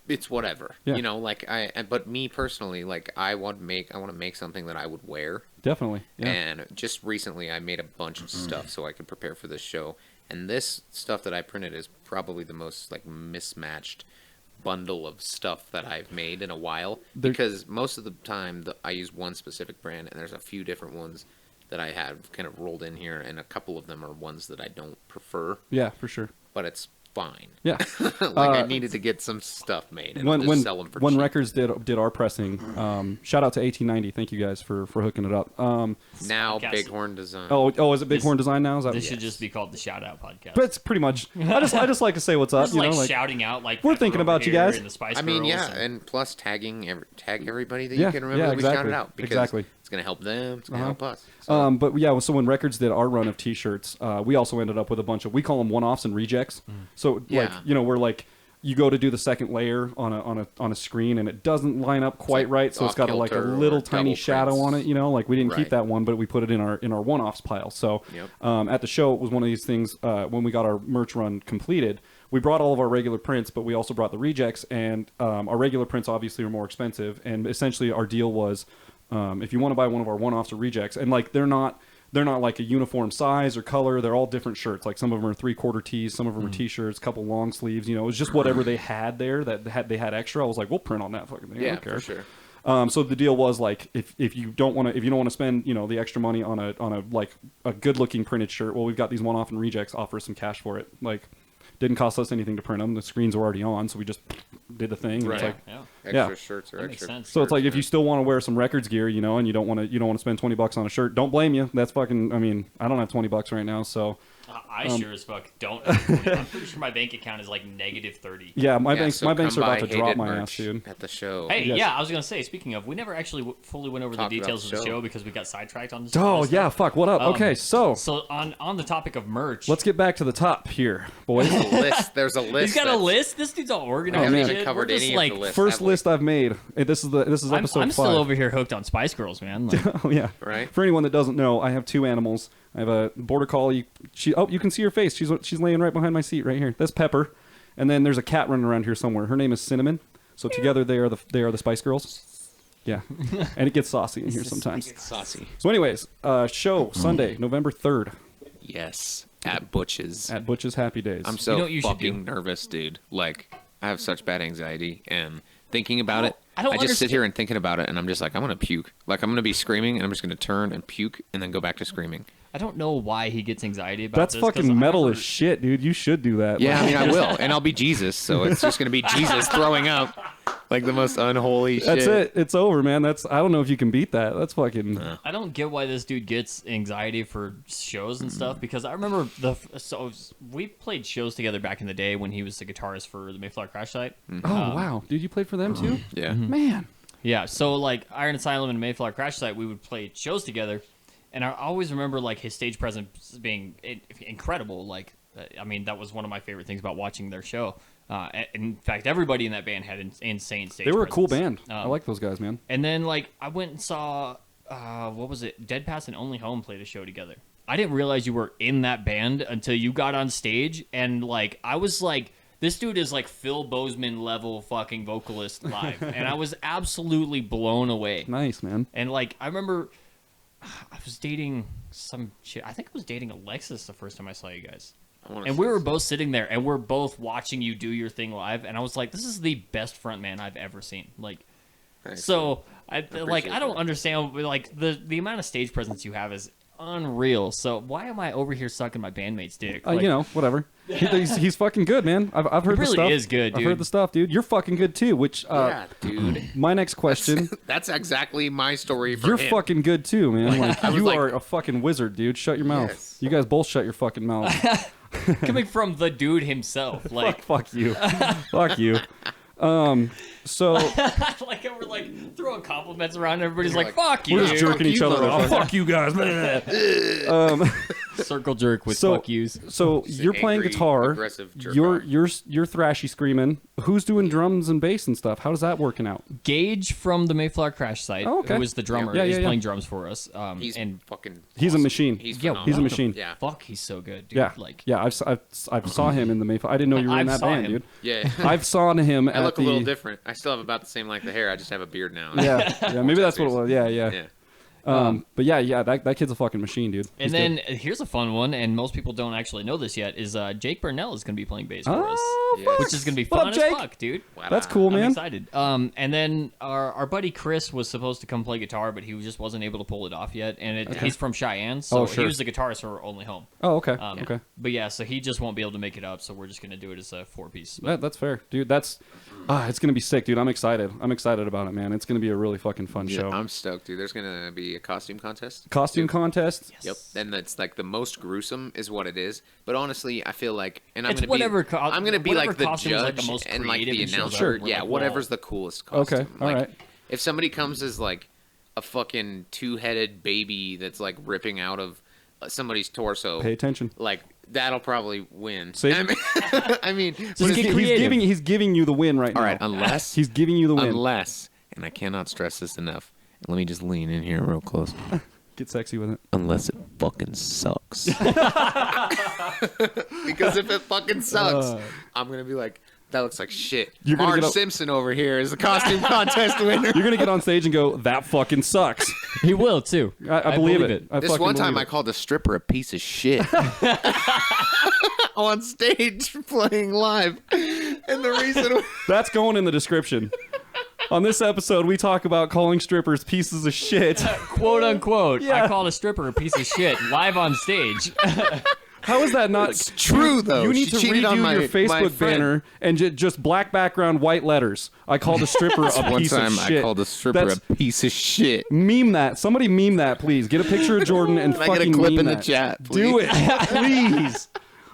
it's whatever. Yeah. You know, like but me personally, like I want to make something that I would wear. Definitely. Yeah. And just recently, I made a bunch of stuff so I could prepare for this show. And this stuff that I printed is probably the most like mismatched bundle of stuff that I've made in a while. There- Because most of the time, I use one specific brand, and there's a few different ones that I have kind of rolled in here, and a couple of them are ones that I don't prefer, Yeah, for sure. but it's fine. Yeah. Like I needed to get some stuff made and I'll just sell them for when cheap. Records did our pressing, shout out to 1890. Thank you guys for hooking it up. Now podcast. Bighorn Design. Oh, is it Bighorn Design now? Is that? This should just be called the Shout Out Podcast. But it's pretty much. I just like to say what's up. Just You like know, like shouting out, like we're Pepper thinking over about you here guys. and the Spice I mean, Girls yeah, and- and plus tag everybody that yeah, you can remember yeah, that we exactly, shouted out. Because exactly. It's gonna help them. It's gonna help us. So. But yeah, so when Records did our run of T-shirts, we also ended up with a bunch of, we call them one-offs and rejects. So like, you know, we're like, you go to do the second layer on a screen and it doesn't line up quite right, so it's got like a little tiny shadow on it. You know, like we didn't keep that one, but we put it in our one-offs pile. So at the show, it was one of these things. When we got our merch run completed, we brought all of our regular prints, but we also brought the rejects. And our regular prints obviously are more expensive. And essentially, our deal was, if you want to buy one of our one-offs or rejects, and like they're not like a uniform size or color. They're all different shirts. Like some of them are 3/4 tees, some of them are t-shirts, a couple long sleeves. You know, it was just whatever they had there they had extra. I was like, we'll print on that fucking thing. I don't care. For sure. So the deal was like, if you don't want to spend, you know, the extra money on a like a good looking printed shirt, well, we've got these one-off and rejects. Offer some cash for it. Like, didn't cost us anything to print them. The screens were already on, so we just did the thing. And it's like, extra shirts or extra. Sense. So it's like if you still want to wear some Records gear, you know, and you don't want to spend $20 on a shirt, don't blame you. That's fucking. I mean, I don't have $20 right now, so. I sure as fuck don't. I'm pretty sure my bank account is like -30. Yeah, my banks are about to Hated drop my merch ass, dude. At the show. Hey, Yes. yeah, I was gonna say. Speaking of, we never actually fully went over the details of the show because we got sidetracked on this. Oh yeah, fuck. What up? Okay, so on the topic of merch, let's get back to the top here, boys. There's a list. He's got a list. This dude's all organized. man. and shit. Covered We're just any of like, the list. First list I've made. Hey, this is episode I'm 5. still over here hooked on Spice Girls, man. Like, Oh yeah. Right. For anyone that doesn't know, I have 2 animals. I have a border collie. You can see her face. She's laying right behind my seat right here. That's Pepper, and then there's a cat running around here somewhere. Her name is Cinnamon. So together they are the Spice Girls. Yeah, and it gets saucy in here sometimes. Saucy. So, anyways, show Sunday, November 3rd Yes. At Butch's. at Butch's Happy Days. I'm so You know what you should fucking do? nervous, dude. Like, I have such bad anxiety, and thinking about it, I don't just sit understand- here and thinking about it, and I'm just like, I'm gonna puke. Like, I'm gonna be screaming, and I'm just gonna turn and puke, and then go back to screaming. I don't know why he gets anxiety about That's this. 'cause fucking I metal remember- as shit, dude. You should do that. Yeah, I mean, I will, and I'll be Jesus, so it's just gonna be Jesus throwing up, like the most unholy shit. That's it. It's over, man. I don't know if you can beat that. That's fucking. I don't get why this dude gets anxiety for shows and stuff because I remember we played shows together back in the day when he was the guitarist for the Mayflower Crash Site. Oh wow, dude, you played for them too? Yeah. Man. Yeah, so like Iron Asylum and Mayflower Crash Site, we would play shows together, and I always remember like his stage presence being incredible. Like, I mean, that was one of my favorite things about watching their show. In fact, everybody in that band had insane stage. They were a cool presence. band. I like those guys, man. And then like I went and saw what was it? Dead Pass and Only Home played a show together. I didn't realize you were in that band until you got on stage, and like I was like, this dude is like Phil Bozeman level fucking vocalist live, and I was absolutely blown away. Nice, man. And like I remember, I was dating some chick. I think I was dating Alexis the first time I saw you guys. And we were both sitting there, and we're both watching you do your thing live, and I was like, "This is the best front man I've ever seen." Like, so I don't understand like the amount of stage presence you have is unreal. So why am I over here sucking my bandmate's dick? Like, You know, whatever. He's fucking good, man. I've heard He the really stuff. is good, I've dude. heard the stuff, dude. You're fucking good too. Which Yeah, dude. my next question. That's exactly my story for You're him. fucking good too, man. Like I was you like- are a fucking wizard, dude. Shut your mouth. Yes. You guys both shut your fucking mouth. coming from the dude himself, like Fuck you. Fuck you. So like we're like throwing compliments around. Everybody's like, "Fuck you!" we're just jerking Fuck each you, other off. motherfucker. Fuck you guys, man. Circle jerk with So- fuck yous. So you're playing angry, guitar. aggressive jerk You're off. you're thrashy screaming. Who's doing drums and bass and stuff? How's that working out? Gage from the Mayflower Crash Site, Oh, okay. who is the drummer, Yeah, is yeah, yeah. playing drums for us. He's and fucking. He's a awesome. machine. He's Yeah, phenomenal. He's a machine. Yeah. fuck, he's so good, dude. Yeah, Like, yeah. I've saw him in the Mayflower. I didn't know you were in I've that saw band, him. dude. Yeah. I've saw him I at look the. a little different. I still have about the same length of hair. I just have a beard now. Yeah, maybe that's what it was. Yeah. Yeah. But yeah, that kid's a fucking machine, dude. and He's then good. here's a fun one, and most people don't actually know this yet. Is Jake Burnell is going to be playing bass for us, Oh, Yeah. fuck. which is going to be What fun up, as Jake? fuck, dude. Wow. That's cool, I'm man. excited. And then our buddy Chris was supposed to come play guitar, but he just wasn't able to pull it off yet. And he's from Cheyenne, so Oh, sure. he was the guitarist for Only Home. Oh, okay. Okay. But yeah, so he just won't be able to make it up. So we're just gonna do it as a 4-piece. That's fair, dude. It's gonna be sick, dude. I'm excited. I'm excited about it, man. It's gonna be a really fucking fun Yeah, show. I'm stoked, dude. There's gonna be a costume contest. Costume contest. Yep. And that's like the most gruesome is what it is. But honestly, I feel like, and I'm It's gonna whatever be, co- I'm gonna be whatever like the costume is, judge like, the most and like the creative and shows announcer. up. We're Yeah, like, whatever's whoa. the coolest costume. Okay, all like, right. If somebody comes as like a fucking 2-headed baby that's like ripping out of somebody's torso. Pay attention. Like that'll probably win. See? I mean Just get creative. He's giving you the win right now. all right, unless He's giving you the win. unless, and I cannot stress this enough. Let me just lean in here real close. Get sexy with it. Unless it fucking sucks. Because if it fucking sucks, I'm gonna be like, that looks like shit. You're gonna Marge get Simpson over here is the costume contest winner. You're gonna get on stage and go, "That fucking sucks." He will too. I believe it. I This fucking one time believe I it. called a stripper a piece of shit on stage playing live. And the reason That's going in the description. On this episode, we talk about calling strippers pieces of shit. Quote unquote. Yeah. I called a stripper a piece of shit live on stage. How is that not It's true, though. You need She to cheated redo on my- your my Facebook friend. banner and just black background, white letters. I called a stripper a one piece of time shit. I called a stripper That's, a piece of shit. Meme that. Somebody meme that, please. Get a picture of Jordan and Can I get a fucking clip meme in the that. chat, Do it, please.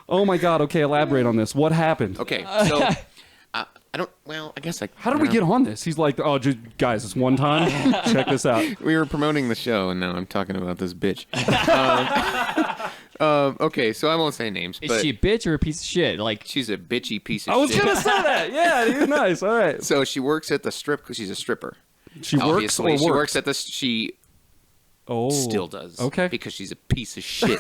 Oh my God. Okay, elaborate on this. What happened? Okay, so I don't. Well, I guess I. How did we get on this? He's like, oh, just, guys, it's one time. Check this out. We were promoting the show, and now I'm talking about this bitch. Okay, so I won't say names, Is but she a bitch or a piece of shit? Like, she's a bitchy piece of I was shit. gonna say that. Yeah, dude, nice. All right. So she works at the strip because she's a stripper. She works Obviously, or she worked? works at the. She Oh, still does. Okay. Because she's a piece of shit.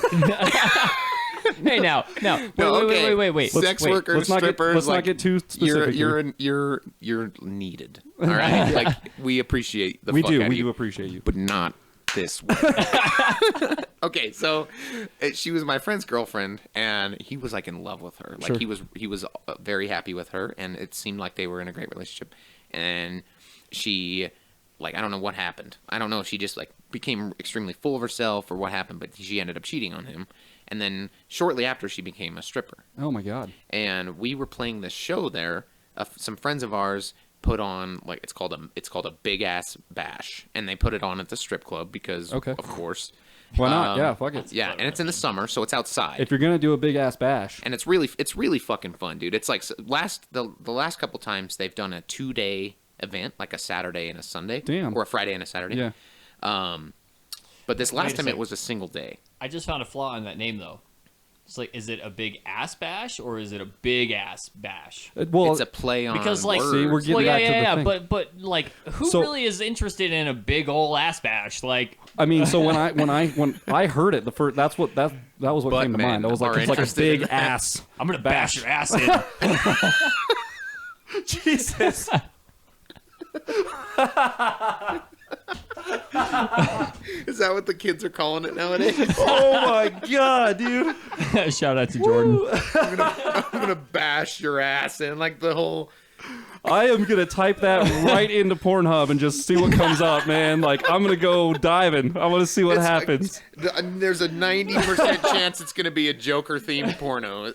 hey, now, wait, No, okay. wait. Sex wait. workers, Let's not get- strippers. let's not like, get too specific You're needed. All right. Like we appreciate the. We fuck do. out of We you, do appreciate you. but not this way. Okay, so she was my friend's girlfriend, and he was like in love with her. Like Sure. he was very happy with her, and it seemed like they were in a great relationship. And she, like, I don't know what happened. I don't know if she just like became extremely full of herself or what happened, but she ended up cheating on him. And then shortly after, she became a stripper. Oh my God. And we were playing this show there. Some friends of ours put on like it's called a big ass bash, and they put it on at the strip club because Okay. of course. Why not? Yeah, fuck it. Yeah, and it's in the summer, so it's outside. If you're gonna do a big ass bash, And it's really fucking fun, dude. It's like the last couple times they've done a 2-day event, like a Saturday and a Sunday, Damn. or a Friday and a Saturday. yeah. But this last a time it sec. was a single day. I just found a flaw in that name, though. It's like, is it a big ass bash or is it a big ass bash? Well, It's a play on Because, like, words. See, we're getting Well, yeah, back to the yeah, thing. but like, who So- really is interested in a big ol' ass bash? Like, I mean, so when I heard it, the first that was what But came to men mind. I was like, are it's like a interested in big that. ass. I'm gonna bash your ass in. Jesus. Is that what the kids are calling it nowadays? Oh my God, dude. Shout out to Jordan. I'm gonna bash your ass in like the whole. I am gonna type that right into Pornhub and just see what comes up, man. Like I'm gonna go diving. I want to see what It's like- happens. There's a 90% chance it's gonna be a Joker themed porno.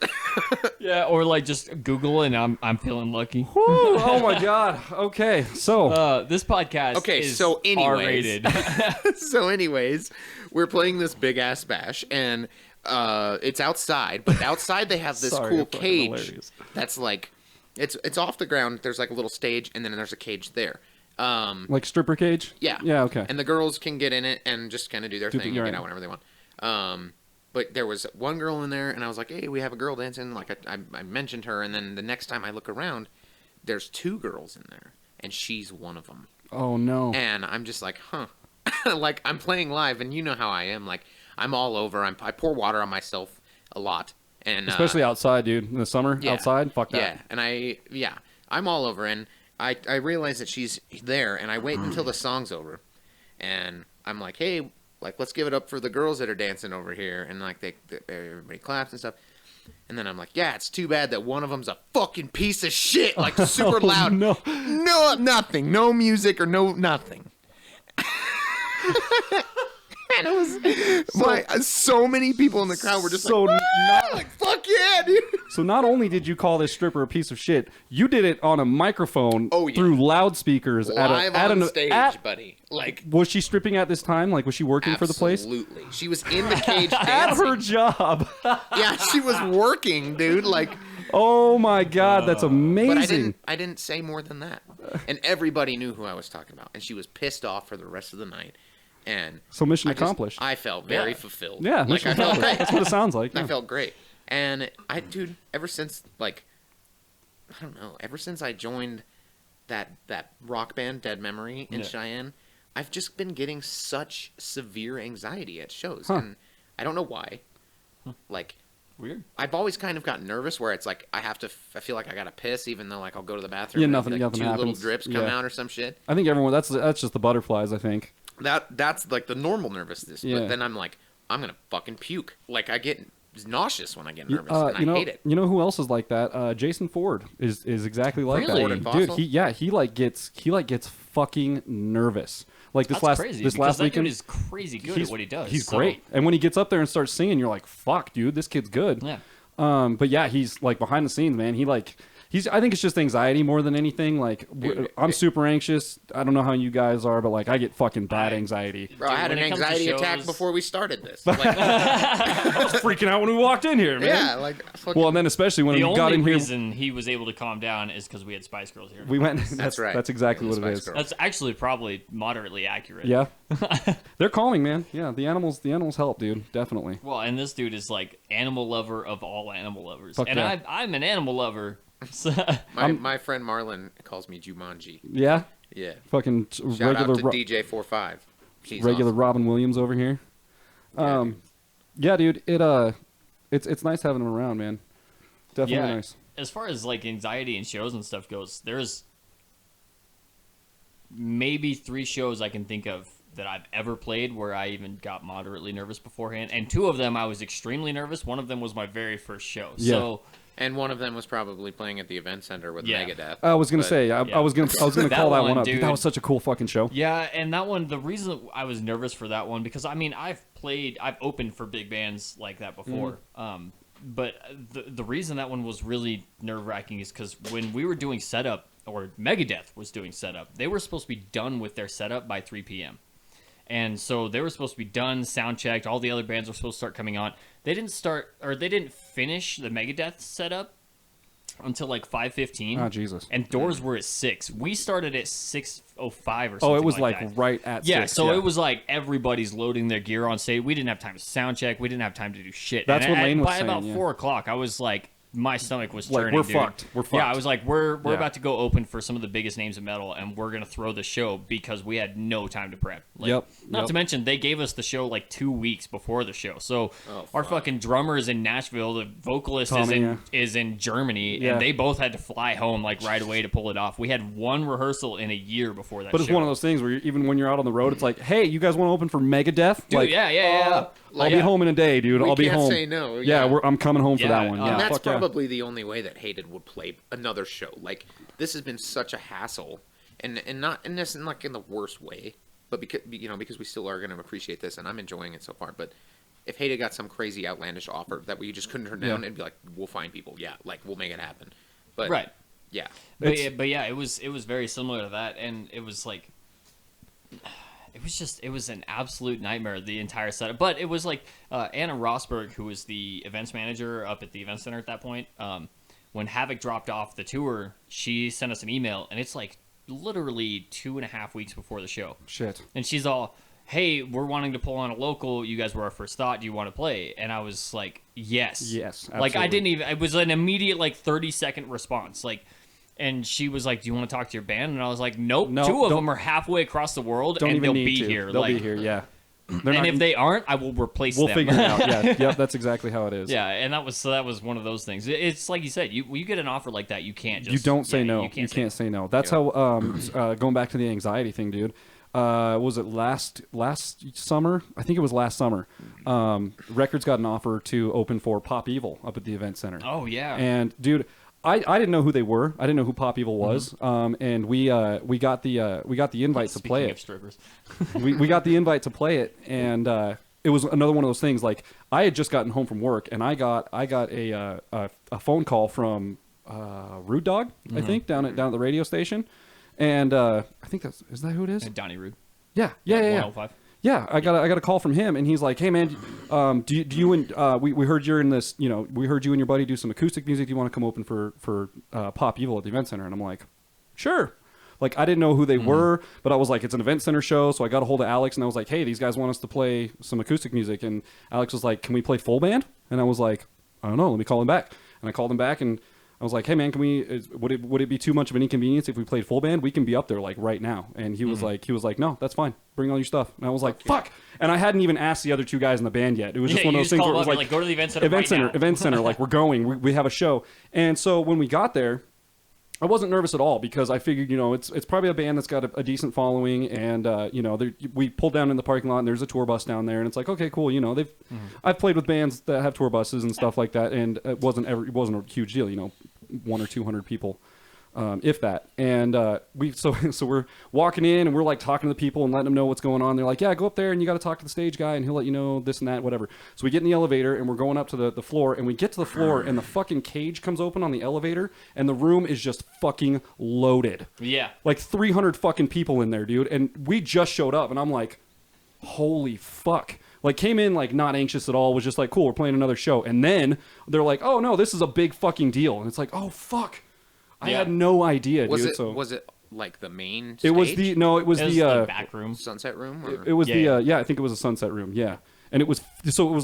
Yeah, or like just Google and I'm feeling lucky. Woo, oh my God. Okay, so This podcast Okay, is so anyways. R-rated. So, anyways, we're playing this big ass bash, and it's outside. But outside they have this Sorry, cool fucking cage hilarious. that's like it's off the ground. There's like a little stage, and then there's a cage there. like stripper cage. Yeah. Yeah. Okay. And the girls can get in it and just kind of do their thing and you're get right. out whenever they want. But there was one girl in there, and I was like, hey, we have a girl dancing. Like, I mentioned her, and then the next time I look around, there's 2 girls in there, and she's one of them. Oh no. And I'm just like, huh. Like, I'm playing live, and you know how I am. Like, I'm all over. I pour water on myself a lot. And Especially outside, dude. In the summer, yeah. outside. Fuck that. Yeah, and I'm all over, and I realize that she's there, and I wait until the song's over, and I'm like, hey, like, let's give it up for the girls that are dancing over here, and like everybody claps and stuff, and then I'm like, yeah, it's too bad that one of them's a fucking piece of shit, like super loud, no. nothing, no music or no nothing. And it was so many people in the crowd were just So like, not- like, fuck yeah, dude. So not only did you call this stripper a piece of shit, you did it on a microphone Oh, yeah. through loudspeakers Live at on an stage, at, buddy. Like, Was she stripping at this time? Like, was she working for the place? absolutely. She was in the cage At dancing. her job. Yeah, she was working, dude. Like, Oh my God, that's amazing. But I didn't say more than that. And everybody knew who I was talking about. And she was pissed off for the rest of the night. And So mission accomplished. I felt very fulfilled. Yeah, like mission I felt accomplished. great. That's what it sounds like. I Yeah. felt great. And dude, ever since like I don't know, ever since I joined that rock band Dead Memory in Cheyenne, I've just been getting such severe anxiety at shows. And I don't know why. Like Weird. I've always kind of gotten nervous where it's like I feel like I gotta piss even though like I'll go to the bathroom. Yeah, and nothing like, nothing two little happens. drips come out or some shit. I think everyone that's just the butterflies, I think. That's like the normal nervousness. Yeah. But then I'm like, I'm gonna fucking puke. Like I get nauseous when I get nervous, and I hate it. You know who else is like that? Jason Ford is exactly like Really? that. Ford and Dude, Fossil? he gets fucking nervous. Like That's crazy. this because last that weekend, dude is crazy good at what he does. He's so- great. And when he gets up there and starts singing, you're like, "Fuck, dude, this kid's good." Yeah. But yeah, he's like behind the scenes, man. I think it's just anxiety more than anything. Like, I'm super anxious. I don't know how you guys are, but like, I get fucking bad anxiety. Bro, I had when an it comes to anxiety attack shows- before we started this. Like, I was freaking out when we walked in here, man. yeah, like fucking, Well, and then especially when The we got only in here, reason he was able to calm down is because we had Spice Girls here. we went. That's right. That's exactly And what the it Spice is. Girls. That's actually probably moderately accurate. Yeah, they're calming, man. Yeah, the animals help, dude. Definitely. Well, and this dude is like animal lover of all animal lovers, Fuck and yeah. I'm an animal lover. So, my friend Marlon calls me Jumanji. Yeah, Yeah. fucking Shout regular out to DJ 45. He's regular awesome. Robin Williams over here. Yeah, dude. Yeah, dude. It's nice having him around, man. Definitely yeah. nice. As far as like anxiety and shows and stuff goes, there's maybe 3 shows I can think of that I've ever played where I even got moderately nervous beforehand, and 2 of them I was extremely nervous. One of them was my very first show. Yeah. So And one of them was probably playing at the event center with Yeah. Megadeth. I was gonna But- say, I was gonna That call that one, one up. Dude, that dude. was such a cool fucking show. yeah, and that one, the reason I was nervous for that one, because I mean I've opened for big bands like that before. But the reason that one was really nerve-wracking is because when we were doing setup, or Megadeth was doing setup, they were supposed to be done with their setup by 3 p.m. And so they were supposed to be done, sound checked, all the other bands were supposed to start coming on. They didn't finish the Megadeth setup until like 5:15. Oh, Jesus. And doors were at 6. We started at 6:05 or something. Oh, it was like like that. right at Yeah, 6. so it was like everybody's loading their gear on stage. We didn't have time to sound check. We didn't have time to do shit. That's And what Lane was by saying, about yeah. 4 o'clock, I was like, my stomach was Like, churning. we're dude. fucked. We're Yeah, fucked. I was like, we're Yeah. about to go open for some of the biggest names in metal, and we're gonna throw the show because we had no time to prep. Like, Yep, Not yep. to mention they gave us the show like 2 weeks before the show. So our fuck. fucking drummer is in Nashville, the vocalist Tommy, is in Germany, Yeah. and they both had to fly home like right away to pull it off. We had 1 rehearsal in a year before that. But it's show. one of those things where even when you're out on the road, it's like, hey, you guys want to open for Megadeth? Dude, like, yeah. I'll be home in a day, dude. We I'll be can't home. say no, Yeah, yeah. I'm coming home for Yeah, that one. and Yeah, And that's fuck yeah. probably the only way that Hated would play another show. Like, this has been such a hassle, and not in this, like in the worst way, but because we still are going to appreciate this, and I'm enjoying it so far. But if Hated got some crazy outlandish offer that we just couldn't turn down, Yeah. it'd be like, we'll find people. Yeah, like we'll make it happen. But Right. yeah, But yeah, it was very similar to that, and it was like, it was an absolute nightmare, the entire setup. But it was like Anna Rosberg, who was the events manager up at the event center at that point. When Havoc dropped off the tour, she sent us an email, and it's like literally 2.5 weeks before the show. Shit. And she's all, hey, we're wanting to pull on a local. You guys were our first thought. Do you want to play? And I was like, yes. Yes, Like, I absolutely. didn't even, it was an immediate, like, 30-second response. Like, and she was like, do you want to talk to your band? And I was like, nope. No, 2 of don't- them are halfway across the world, Don't and even they'll need be to. here. They'll like, be here, yeah. And if they aren't, I will replace We'll them. figure it out. Yeah, yep, that's exactly how it is. Yeah, and that was one of those things. It's like you said, you get an offer like that, you can't just... You don't say no. You can't, say no. That's how. Going back to the anxiety thing, dude. Was it last summer? I think it was last summer. Records got an offer to open for Pop Evil up at the event center. Oh, yeah. And dude, I didn't know who they were. I didn't know who Pop Evil was. And we got the invite to play Speaking it. of strippers. we got the invite to play it, and it was another one of those things. Like, I had just gotten home from work, and I got a phone call from Rude Dog, I think, down at the radio station, and I think is that who it is? Donnie Rude. Yeah. 105. yeah, I got a call from him, and he's like, hey man, do you and we heard you're in this, we heard you and your buddy do some acoustic music. Do you want to come open for Pop Evil at the event center? And I'm like, sure. Like, I didn't know who they were, but I was like, it's an event center show. So I got a hold of Alex, and I was like, hey, these guys want us to play some acoustic music. And Alex was like, can we play full band? And I was like, I don't know. Let me call him back. And I called him back, and I was like, hey, man, would it be too much of an inconvenience if we played full band? We can be up there, like, right now. And he was like, no, that's fine. Bring all your stuff. And I was like, fuck. And I hadn't even asked the other two guys in the band yet. It was just one of those things where it was like, go to the event center event center, like, we're going. We have a show. And so when we got there, I wasn't nervous at all because I figured, it's probably a band that's got a decent following, and we pulled down in the parking lot and there's a tour bus down there, and it's like, okay, cool, I've played with bands that have tour buses and stuff like that, and it wasn't a huge deal, 100 or 200 people. If that. And so we're walking in and we're like talking to the people and letting them know what's going on. They're like, yeah, go up there and you got to talk to the stage guy and he'll let you know this and that, whatever. So we get in the elevator and we're going up to the floor, and we get to the floor and the fucking cage comes open on the elevator and the room is just fucking loaded. Yeah. Like 300 fucking people in there, dude. And we just showed up and I'm like, holy fuck. Like, came in like not anxious at all, was just like, cool, we're playing another show. And then they're like, oh no, this is a big fucking deal. And it's like, oh fuck. I had no idea, dude. Was it like the main stage? It was the back room, sunset room. It was I think it was a sunset room. Yeah, and it was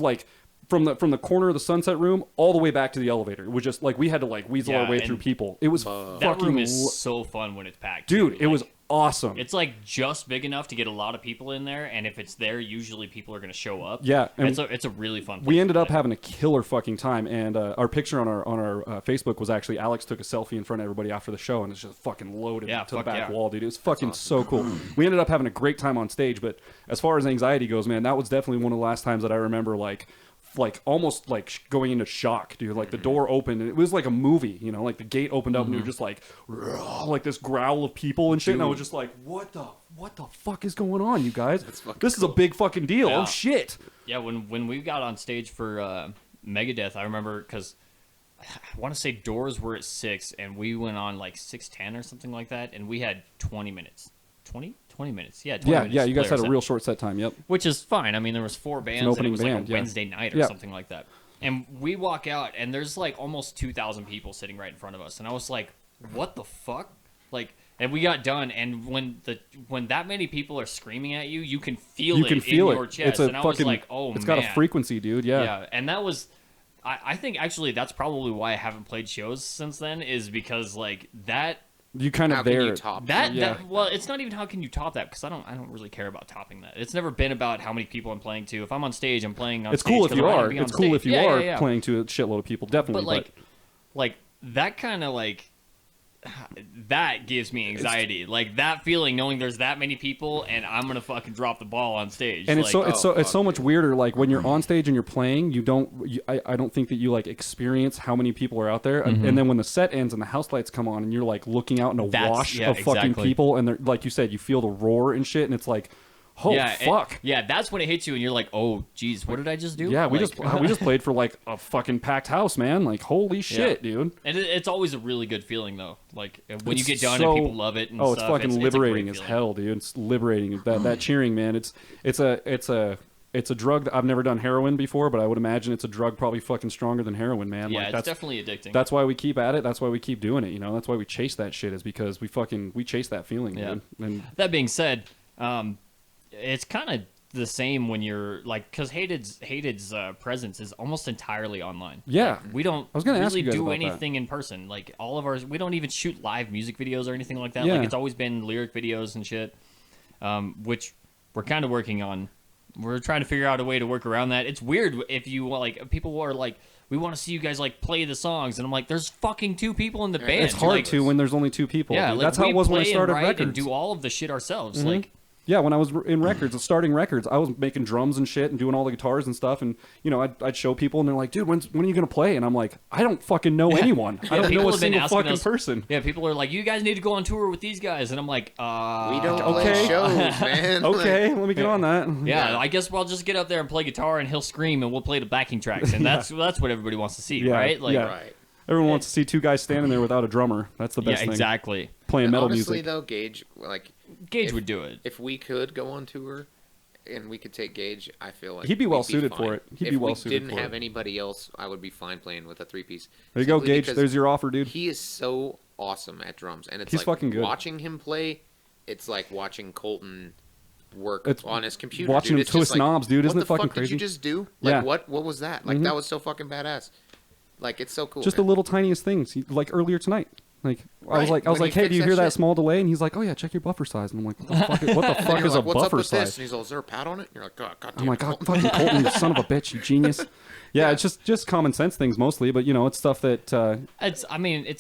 like from the corner of the sunset room all the way back to the elevator. It was just like we had to like weasel our way through people. It was that room is so fun when it's packed, dude. It was awesome. It's like just big enough to get a lot of people in there, and if it's there, usually people are going to show up. Yeah, and it's a really fun place. We ended up having a killer fucking time, and our picture on our Facebook was actually Alex took a selfie in front of everybody after the show, and it's just fucking loaded to the back wall, dude. It was fucking so cool. We ended up having a great time on stage, but as far as anxiety goes, man, that was definitely one of the last times that I remember like almost like going into shock, dude. Like the door opened and it was like a movie, like the gate opened up and it was just like this growl of people and shit. Dude. And I was just like, what the fuck is going on, you guys? This is a big fucking deal. Yeah. Oh shit. Yeah, when we got on stage for Megadeth, I remember because I want to say doors were at 6 and we went on like 6:10 or something like that, and we had 20 minutes. 20 minutes. Yeah, 20 minutes. Yeah, you guys had a real short set time, yep. Which is fine. I mean, there was 4 bands and it was like a Wednesday night or something like that. And we walk out and there's like almost 2,000 people sitting right in front of us. And I was like, what the fuck? Like, and we got done, and when that many people are screaming at you, you can feel it in your chest. And I was like, oh man. It's got a frequency, dude, yeah. Yeah, and that was... I think actually that's probably why I haven't played shows since then, is because like that... You kind of there. You top that well, it's not even how can you top that, because I don't really care about topping that. It's never been about how many people I'm playing to. If I'm on stage, I'm playing on it's stage. Cool if you are. It's cool if you are playing to a shitload of people, definitely. But like that kind of like that gives me anxiety. Like that feeling, knowing there's that many people and I'm gonna fucking drop the ball on stage. And like, it's so much weirder. Like when you're on stage and you're playing, I don't think that you like experience how many people are out there. And then when the set ends and the house lights come on and you're like looking out in a wash of fucking people, and they're like you said, you feel the roar and shit, and it's like, oh fuck. That's when it hits you and you're like, oh geez, what did I just do? Yeah, we just played for like a fucking packed house, man. Like holy shit, dude. And it's always a really good feeling though. Like when you get done and people love it and it's fucking liberating as hell, dude. It's liberating. That cheering, man. It's a drug that I've never done heroin before, but I would imagine it's a drug probably fucking stronger than heroin, man. Yeah, like, it's that's definitely addicting. That's why we keep at it. That's why we keep doing it. That's why we chase that shit, is because we chase that feeling, dude. And that being said, it's kind of the same when you're like, because Hated's presence is almost entirely online. Yeah, like, we don't I was gonna really ask you guys do about anything that. in person. Like all of ours, we don't even shoot live music videos or anything like that. Yeah. Like it's always been lyric videos and shit, which we're kind of working on. We're trying to figure out a way to work around that. It's weird if you like, people are like, we want to see you guys like play the songs, and I'm like, there's fucking 2 people in the band. It's hard to when there's only 2 people. Yeah, dude. like, that's how it was when I started records. And do all of the shit ourselves. Like. Yeah, when I was in records, starting records, I was making drums and shit and doing all the guitars and stuff. And, I'd show people and they're like, dude, when are you going to play? And I'm like, I don't fucking know anyone. I don't know a single fucking person. Yeah, people are like, you guys need to go on tour with these guys. And I'm like, we don't play shows, man. Okay, let me get on that. Yeah, I guess I'll just get up there and play guitar and he'll scream and we'll play the backing tracks. And that's what everybody wants to see, right? Like, right. Everyone wants to see 2 guys standing there without a drummer. That's the best thing. Yeah, exactly. Playing metal honestly, music. Though, Gage would do it. If we could go on tour, and we could take Gage, I feel like He'd be well we'd suited fine. for it. He'd if be well we suited didn't for have it. anybody else, I would be fine playing with a 3-piece. There you go, Simply Gage. because There's your offer, dude. He is so awesome at drums, and it's He's like fucking good. watching him play. It's like watching Colton work It's on his computer. watching dude. him It's just twist like, knobs, dude. Isn't what it fucking the fuck crazy? did you just do? Like Yeah. what was that? Like that was so fucking badass. Like it's so cool. Just man. the little tiniest things. Like earlier tonight. Like I was Right, like, when he hey, do you fixed hear that that shit. small delay? And he's like, oh yeah, check your buffer size. And I'm like, what the fuck, And you're is a like, what's up buffer with this? size? And he's all, is there a pad on it? And you're like, God damn I'm like, it, God, Colton." fucking Colton, you son of a bitch, you genius. Yeah, it's just common sense things mostly, but it's stuff that It's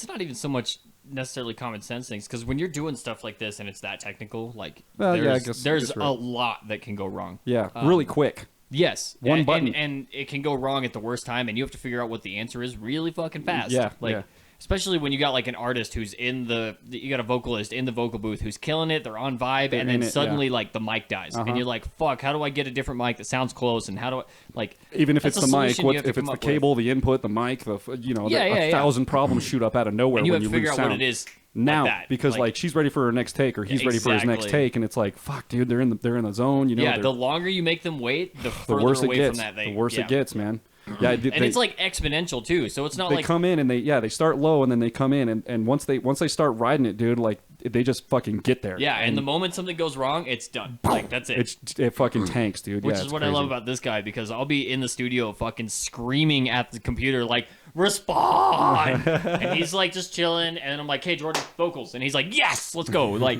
not even so much necessarily common sense things, because when you're doing stuff like this and it's that technical, like Well, yeah, I there's guess a right. lot that can go wrong. really quick. Yes, One and, button. and it can go wrong at the worst time, and you have to figure out what the answer is really fucking fast. Yeah, like yeah. especially when you got like an artist who's you got a vocalist in the vocal booth who's killing it, they're on vibe, They're and then in it, suddenly like the mic dies, Uh-huh. and you're like, fuck, how do I get a different mic that sounds close, and how do I like Even if that's it's a the mic, solution you have to if it's come the up with. cable, the input, the mic, a Yeah. thousand problems shoot up out of nowhere and you when have you to figure lose out sound. what it is Now, like that. because like she's ready for her next take, or he's ready for his next Exactly. take, and it's like, fuck, dude, they're in the zone. yeah, they're- the longer you make them wait, the the further worse it away gets. from that The worse yeah. it gets, man. Yeah, And it's like exponential too, so it's not they like come in and they start low and then they come in and once they start riding it, dude, like they just fucking get there. yeah, and the moment something goes wrong, it's done. Like that's it. it fucking tanks, dude. Which Yeah, is it's what I crazy. love about this guy, because I'll be in the studio fucking screaming at the computer like, respond! And he's like just chilling, and I'm like, hey Jordan, vocals, and he's like, yes, let's go. Like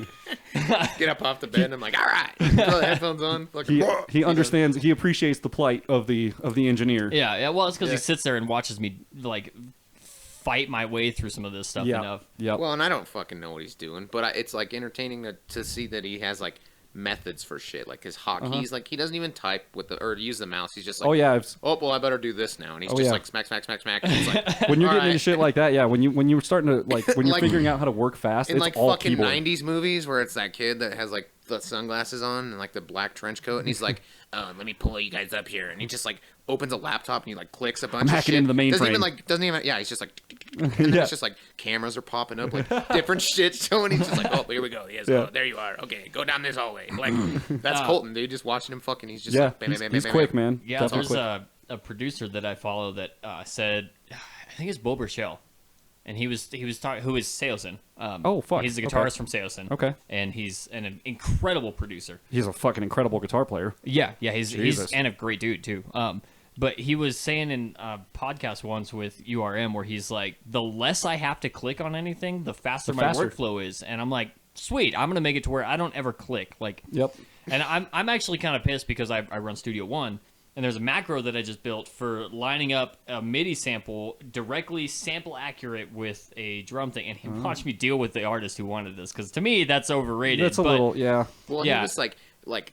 Get up off the bed. And I'm like, all right. Throw the headphones on. Fucking, He understands. He appreciates the plight of the engineer. yeah, well, it's because Yeah. he sits there and watches me like fight my way through some of this stuff Yeah. enough. Yep. Well, and I don't fucking know what he's doing, but it's like entertaining to see that he has like methods for shit, like his hotkeys. Like he doesn't even type with or use the mouse. He's just like, Oh yeah. oh well, I better do this now, and he's Oh, just yeah. like smack, smack, smack, smack. And it's like, When you're all getting into right. shit like that, yeah. When you're starting to when you're Like- figuring out how to work fast, in it's like all fucking keyboard. 90s movies where it's that kid that has like the sunglasses on and like the black trench coat, and he's like, let me pull you guys up here, and he just like opens a laptop and he like clicks a bunch I'm of hacking shit. into the doesn't even mainframe. yeah, he's just like, and then Yeah. it's just like cameras are popping up, like different shit showing. He's just like, oh, here we go. Yes, Yeah. oh, there you are. Okay, go down this hallway. Like that's Colton, dude. Just watching him fucking. He's just Yeah, like, bam, he's, bam, bam, he's bam, quick, bam. man. Yeah, Definitely there's quick. a producer that I follow that said, I think it's Bo Burchell, and he was who is Seosin. Oh, fuck. He's the Okay. guitarist from Seosin. Okay. and he's an incredible producer. He's a fucking incredible guitar player. Yeah, he's Jesus. and a great dude too. But he was saying in a podcast once with URM where he's like, the less I have to click on anything, the faster The my faster. workflow is. And I'm like, sweet, I'm gonna make it to where I don't ever click. Like, Yep. and I'm actually kind of pissed because I run Studio One, and there's a macro that I just built for lining up a MIDI sample directly sample accurate with a drum thing. And he watched me deal with the artist who wanted this, because to me that's overrated. That's a but little, yeah. Well, Yeah. he was like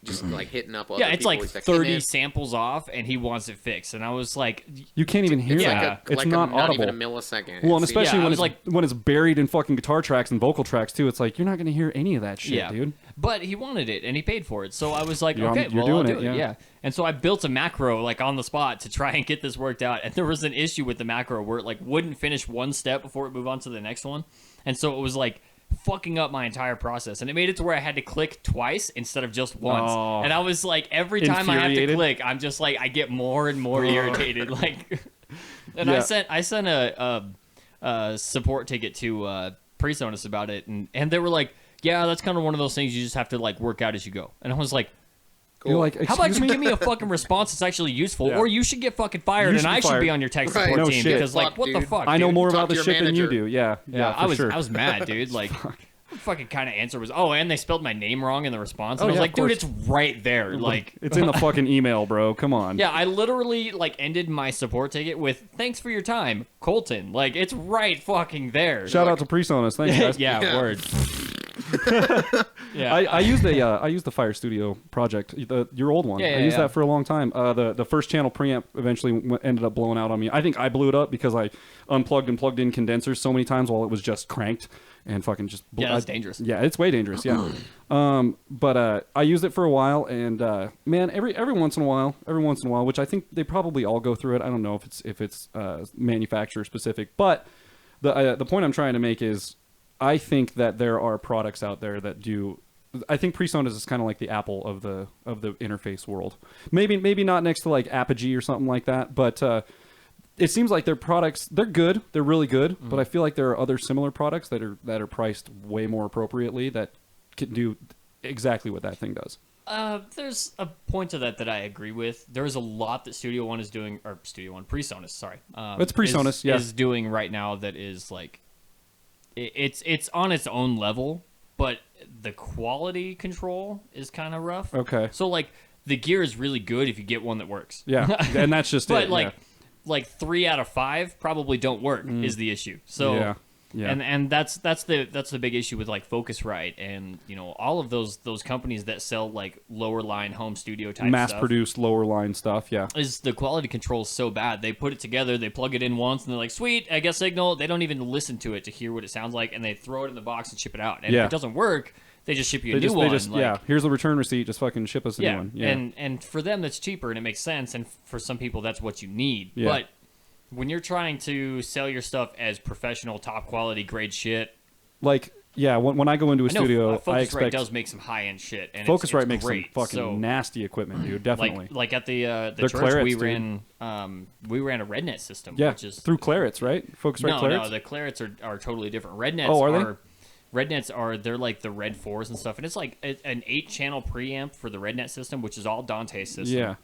just like hitting up. Other yeah, it's people. like He's hey, 30 man, samples off, and he wants it fixed. And I was like, You can't even hear It's Yeah. that. like It's a, not not audible. even a millisecond. Well, and It's- especially Yeah, I when was it's when it's buried in fucking guitar tracks and vocal tracks too. It's like you're not gonna hear any of that shit, yeah, dude. But he wanted it, and he paid for it. So I was like, You're okay, you're well, I'll doing do it, it. yeah. And so I built a macro like on the spot to try and get this worked out. And there was an issue with the macro where it like wouldn't finish one step before it moved on to the next one. And so it was like fucking up my entire process, and it made it to where I had to click twice instead of just once. Oh. And I was like, every time I have to Infuriated? click, I'm just like, I get more and more irritated. Like, and Yeah. I sent a support ticket to Presonus about it, and they were like, yeah, that's kind of one of those things you just have to like work out as you go. And I was like, You're like, how about excuse you me? give me a fucking response that's actually useful, Yeah. or you should get fucking fired, You and should I be should fired. be on your tech Right. support No team shit. because like, Fuck, what the dude. fuck? I know dude? more Talk about to this your shit than you manager. do. Yeah, Yeah, for sure. I was mad, dude. Like, the fucking kind of answer was, oh, and they spelled my name wrong in the response. And Oh, I was yeah, like, of dude, course. it's right there. Like, It's in the fucking email, bro. Come on. yeah, I literally like ended my support ticket with "Thanks for your time, Colton." Like, it's right fucking there. Shout out to Presonus. Thanks, guys. yeah, Yeah. word. Yeah, I used the Fire Studio project, your old one. Yeah, I yeah, used yeah. that for a long time. The first channel preamp eventually ended up blowing out on me. I think I blew it up because I unplugged and plugged in condensers so many times while it was just cranked and fucking just. Yeah, that's dangerous. Yeah, it's way dangerous. Yeah. But I used it for a while, and man, every once in a while, which I think they probably all go through it. I don't know if it's manufacturer specific, but the point I'm trying to make is, I think that there are products out there that do I think PreSonus is kind of like the Apple of the interface world. Maybe not next to like Apogee or something like that, but it seems like their products, they're good, they're really good, but I feel like there are other similar products that are priced way more appropriately that can do exactly what that thing does. There's a point to that I agree with. There's a lot that Studio One is doing, or Studio One, PreSonus, sorry. It's PreSonus, yeah. Is doing right now that is like, it's on its own level, but the quality control is kind of rough. Okay. So like, the gear is really good if you get one that works. Yeah, and that's just but it. But like 3 out of 5 probably don't work is the issue. So yeah. And that's the big issue with like Focusrite and all of those companies that sell like lower line home studio type mass stuff. produced lower line stuff. Yeah, is the quality control so bad? They put it together, they plug it in once, and they're like, sweet, I get signal. They don't even listen to it to hear what it sounds like, and they throw it in the box and ship it out. And if it doesn't work, they just ship you a new one. Here's the return receipt. Just fucking ship us a new one. Yeah, and for them that's cheaper and it makes sense, and for some people that's what you need. Yeah. But when you're trying to sell your stuff as professional, top quality, grade shit, like when I go into a studio, I Focusrite expect does make some high end shit. And Focusrite it's makes great. some fucking nasty equipment, dude. Definitely. Like at the They're church Clarets, we dude. ran a RedNet system. Yeah, which is through Clarets, right? Focusrite Clarets? No, the Clarets are totally different. RedNets they're like the Red 4s and stuff, and it's like an 8-channel preamp for the RedNet system, which is all Dante's system. Yeah.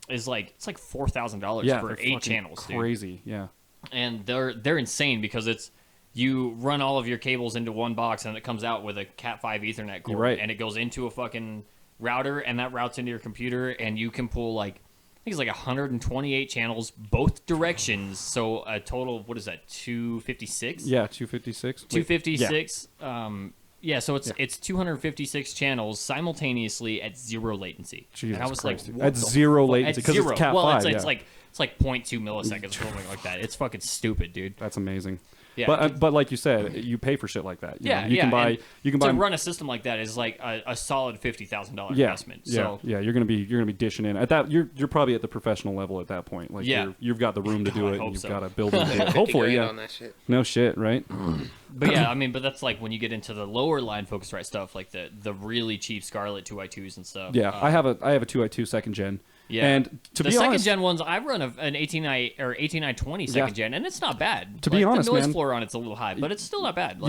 It's like $4,000 Yeah, for they're 8 channels, crazy, dude. yeah. And they're insane because it's you run all of your cables into one box and it comes out with a Cat5 Ethernet cord, right. and it goes into a fucking router, and that routes into your computer, and you can pull like I think it's like 128 channels both directions, so a total of, what is that, 256? Yeah, 256. 256. So it's 256 channels simultaneously at zero latency. Jesus and I was Christ, like, dude. At zero latency because it's Cat5. Well, yeah. it's like 0.2 milliseconds or something like that. It's fucking stupid, dude. That's amazing. Yeah, but like you said, you pay for shit like that. You can buy to run a system like that is like a solid $50,000 investment. So you're gonna be dishing in at that. You're probably at the professional level at that point. Like you've got the room to do it, and you've got to build it. Hopefully, on that shit. No shit, right? But yeah, I mean, but that's like when you get into the lower line Focusrite stuff, like the really cheap Scarlett 2i2s and stuff. Yeah, I have a 2i2 second gen. Yeah, and to the be second honest, gen ones, I run an 189 or 18920 second gen, and it's not bad. To be honest, the noise man, floor on it's a little high, but it's still not bad.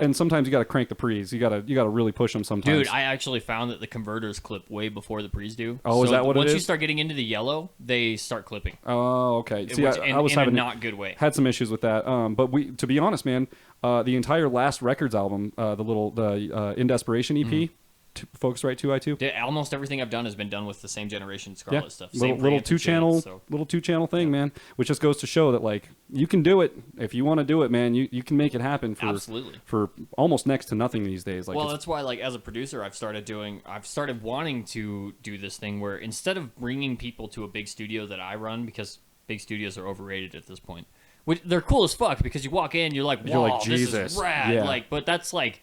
And sometimes you got to crank the pre's. You got to really push them sometimes. Dude, I actually found that the converters clip way before the pre's do. Oh, is that what it is? Once you start getting into the yellow, they start clipping. Oh, okay. See, I was having a not good way. Had some issues with that. But to be honest, man, the entire Last Records album, the In Desperation EP. Focusrite 2i2. Almost everything I've done has been done with the same generation Scarlett stuff. Little two channel thing, man. Which just goes to show that like you can do it if you want to do it, man. You can make it happen for almost next to nothing these days. Like, that's why, like, as a producer, I've started wanting to do this thing where instead of bringing people to a big studio that I run, because big studios are overrated at this point. They're cool as fuck because you walk in, you're like, wow, this is rad. Yeah. Like, but that's like.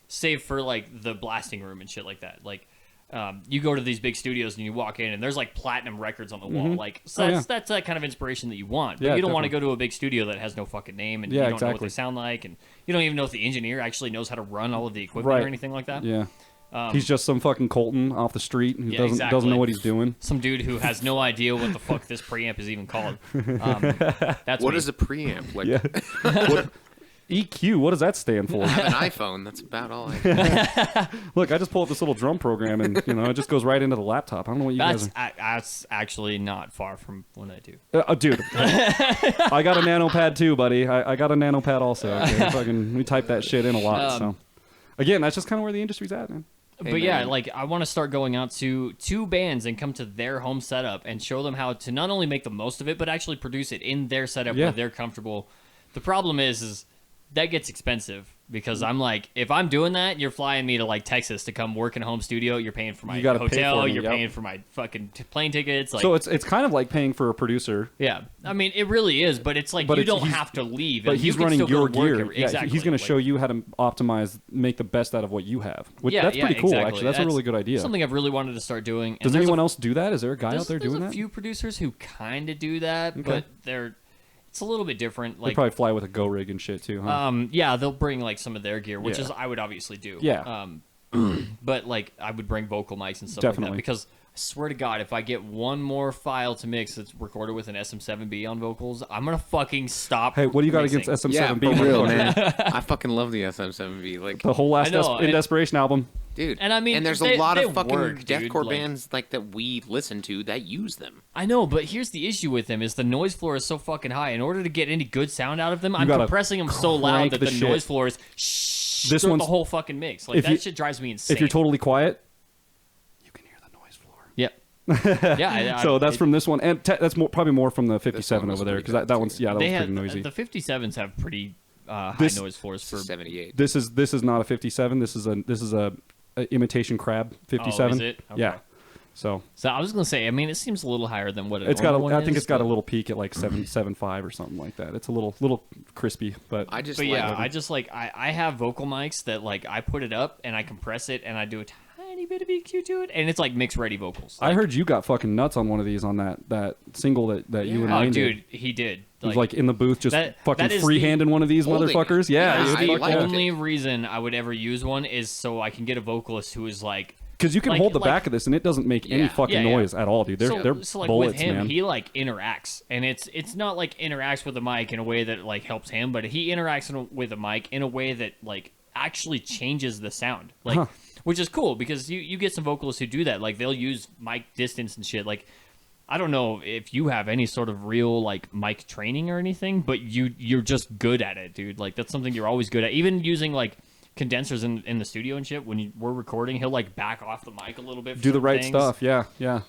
Save for like the blasting room and shit like that. Like, you go to these big studios and you walk in and there's like platinum records on the wall. Like, so that's that kind of inspiration that you want. But you don't want to go to a big studio that has no fucking name and you don't know what they sound like, and you don't even know if the engineer actually knows how to run all of the equipment or anything like that. Yeah. He's just some fucking Colton off the street who doesn't know what he's doing. Some dude who has no idea what the fuck this preamp is even called. That's what is a preamp? Like, what, EQ, what does that stand for? I have an iPhone. That's about all I Look, I just pull up this little drum program and, it just goes right into the laptop. I don't know what you guys are. That's actually not far from what I do. Dude, I got a NanoPad too, buddy. I got a NanoPad also. Okay? We type that shit in a lot. So, again, that's just kind of where the industry's at, man. But yeah, like I want to start going out to two bands and come to their home setup and show them how to not only make the most of it, but actually produce it in their setup where they're comfortable. The problem is that gets expensive because I'm like, if I'm doing that, you're flying me to like Texas to come work in a home studio. You're paying for my hotel. You're paying for my fucking plane tickets. Like, so it's kind of like paying for a producer. Yeah, I mean it really is, but it's like you don't have to leave. But he's running your gear. Exactly. He's going to show you how to optimize, make the best out of what you have. That's pretty cool, actually. That's a really good idea. Something I've really wanted to start doing. Does anyone else do that? Is there a guy out there doing that? There's a few producers who kind of do that, but it's a little bit different. Like, they probably fly with a Go rig and shit too, huh? Yeah, they'll bring like some of their gear, which is I would obviously do. Yeah. but like I would bring vocal mics and stuff Definitely. like that because I swear to God, if I get one more file to mix that's recorded with an SM7B on vocals, I'm gonna fucking stop. Hey, what do you got mixing. against SM7B? Yeah, for real, man. I fucking love the SM7B. Like, The whole last I know, In Desperation album. dude. And I mean, and there's they- a lot they of fucking work, dude, deathcore like- bands like that we listen to that use them. I know, but here's the issue with them: is the noise floor is so fucking high. In order to get any good sound out of them, I'm gotta compressing them so loud crank that the the shit. noise floor is This throughout one's- the whole fucking mix. Like if that you- shit drives me insane. If you're totally quiet, you can hear the noise floor. Yep. Yeah. So that's from this one, and that's probably more from the 57 was over there pretty because that good, one's too. that was they pretty have noisy. the 57s have pretty high This- noise floors for 78. This is not a 57. This is a imitation crab 57. is it? Okay. Yeah. So So I was gonna say, I mean, it seems a little higher than what it's got normal I one think is, it's got a but- little peak at like 7.75 or something like that. It's a little crispy, but I just But like yeah, I just like I have vocal mics that like I put it up and I compress it and I do a tiny bit of EQ to it and it's like mix ready vocals. I heard you got fucking nuts on one of these on that single that you and Oh, Ryan dude, did. he did. He was like in the booth just that fucking is freehanding one of these holding it. motherfuckers. Yeah, Yeah, dude. I the liked it. only reason I would ever use one is so I can get a vocalist who is like Because you can like- hold the like- back of this and it doesn't make any Yeah. fucking Yeah, yeah. noise at all, dude. They're so like bullets, with him, man. he like interacts, and it's not like interacts with the mic in a way that like helps him, but he interacts with the mic in a way that like actually changes the sound, like Huh. which is cool because you get some vocalists who do that, like they'll use mic distance and shit. Like I don't know if you have any sort of real like mic training or anything, but you're just good at it, dude. Like that's something you're always good at, even using like condensers in the studio and shit. When we're recording, he'll like back off the mic a little bit for Do the certain right things. stuff. Yeah, yeah.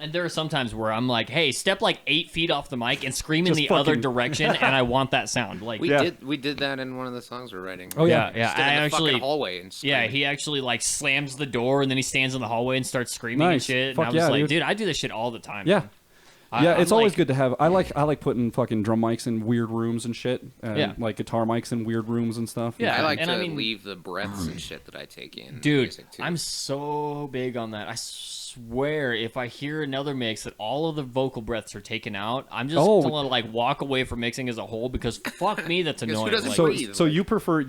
And there are some times where I'm like, hey, step like 8 feet off the mic and scream in Just the other fucking- direction, and I want that sound. Like, we Yeah. did that in one of the songs we're writing. Oh, yeah. yeah. Stood I in the actually, fucking hallway and yeah, screamed. he actually like slams the door and then he stands in the hallway and starts screaming and Nice. shit. Fuck and I was yeah, like, dude. dude, I do this shit all the time. Yeah. man. Yeah, I'm it's always like- good to have. I like putting fucking drum mics in weird rooms and shit. And Yeah. like guitar mics in weird rooms and stuff. Yeah. I like and to I mean- leave the breaths and shit that I take in. the Dude, music, too. I'm so big on that. I swear, if I hear another mix that all of the vocal breaths are taken out, I'm just Oh. gonna like walk away from mixing as a whole because fuck me, that's Because who annoying. doesn't Like, So breathe, so like-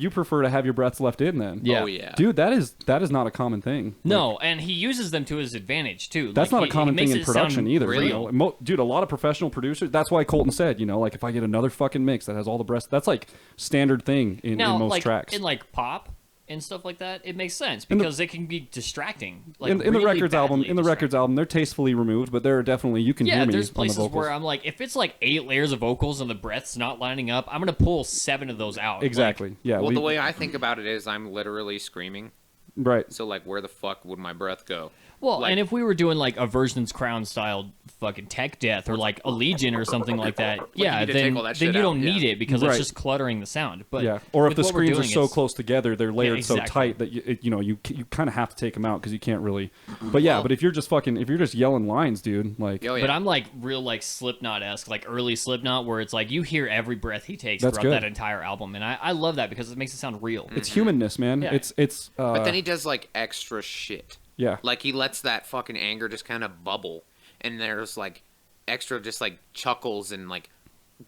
you prefer to have your breaths left in then? Yeah. Oh yeah. Dude, that is not a common thing. no, and he uses them to his advantage too. That's Like, not a he common makes thing in it sound production either. real. You know? Dude, a lot of professional producers. That's why Colton said, you know, like if I get another fucking mix that has all the breaths, that's like standard thing in most like, tracks. in like pop and stuff like that, it makes sense In the- because it can be distracting. Like in the really records album, badly distracting. they're tastefully removed, but there are definitely you can Yeah, hear me there's on the places vocals. where I'm like, if it's like 8 layers of vocals and the breath's not lining up, I'm gonna pull 7 of those out. Like, Exactly. Yeah. Well, the way I think about it is I'm literally screaming. right. So like, where the fuck would my breath go? well, Like- and if we were doing like a Version's Crown style fucking tech death or like a Legion or something like that, yeah, you need to then take all that then shit you out, don't yeah. need it because Right. it's just cluttering the sound. But Yeah, or if with the what we're screens are doing, so it's- close together, they're layered so exactly. tight that you kind of have to take them out because you can't really. But yeah, but if you're just yelling lines, dude, like Oh, yeah. But I'm like real like Slipknot-esque, like early Slipknot, where it's like you hear every breath he takes That's throughout good. that entire album, and I love that because it makes it sound real. it's humanness, man. Yeah. It's. But then he does like extra shit. yeah. Like he lets that fucking anger just kind of bubble, and there's like extra just like chuckles and like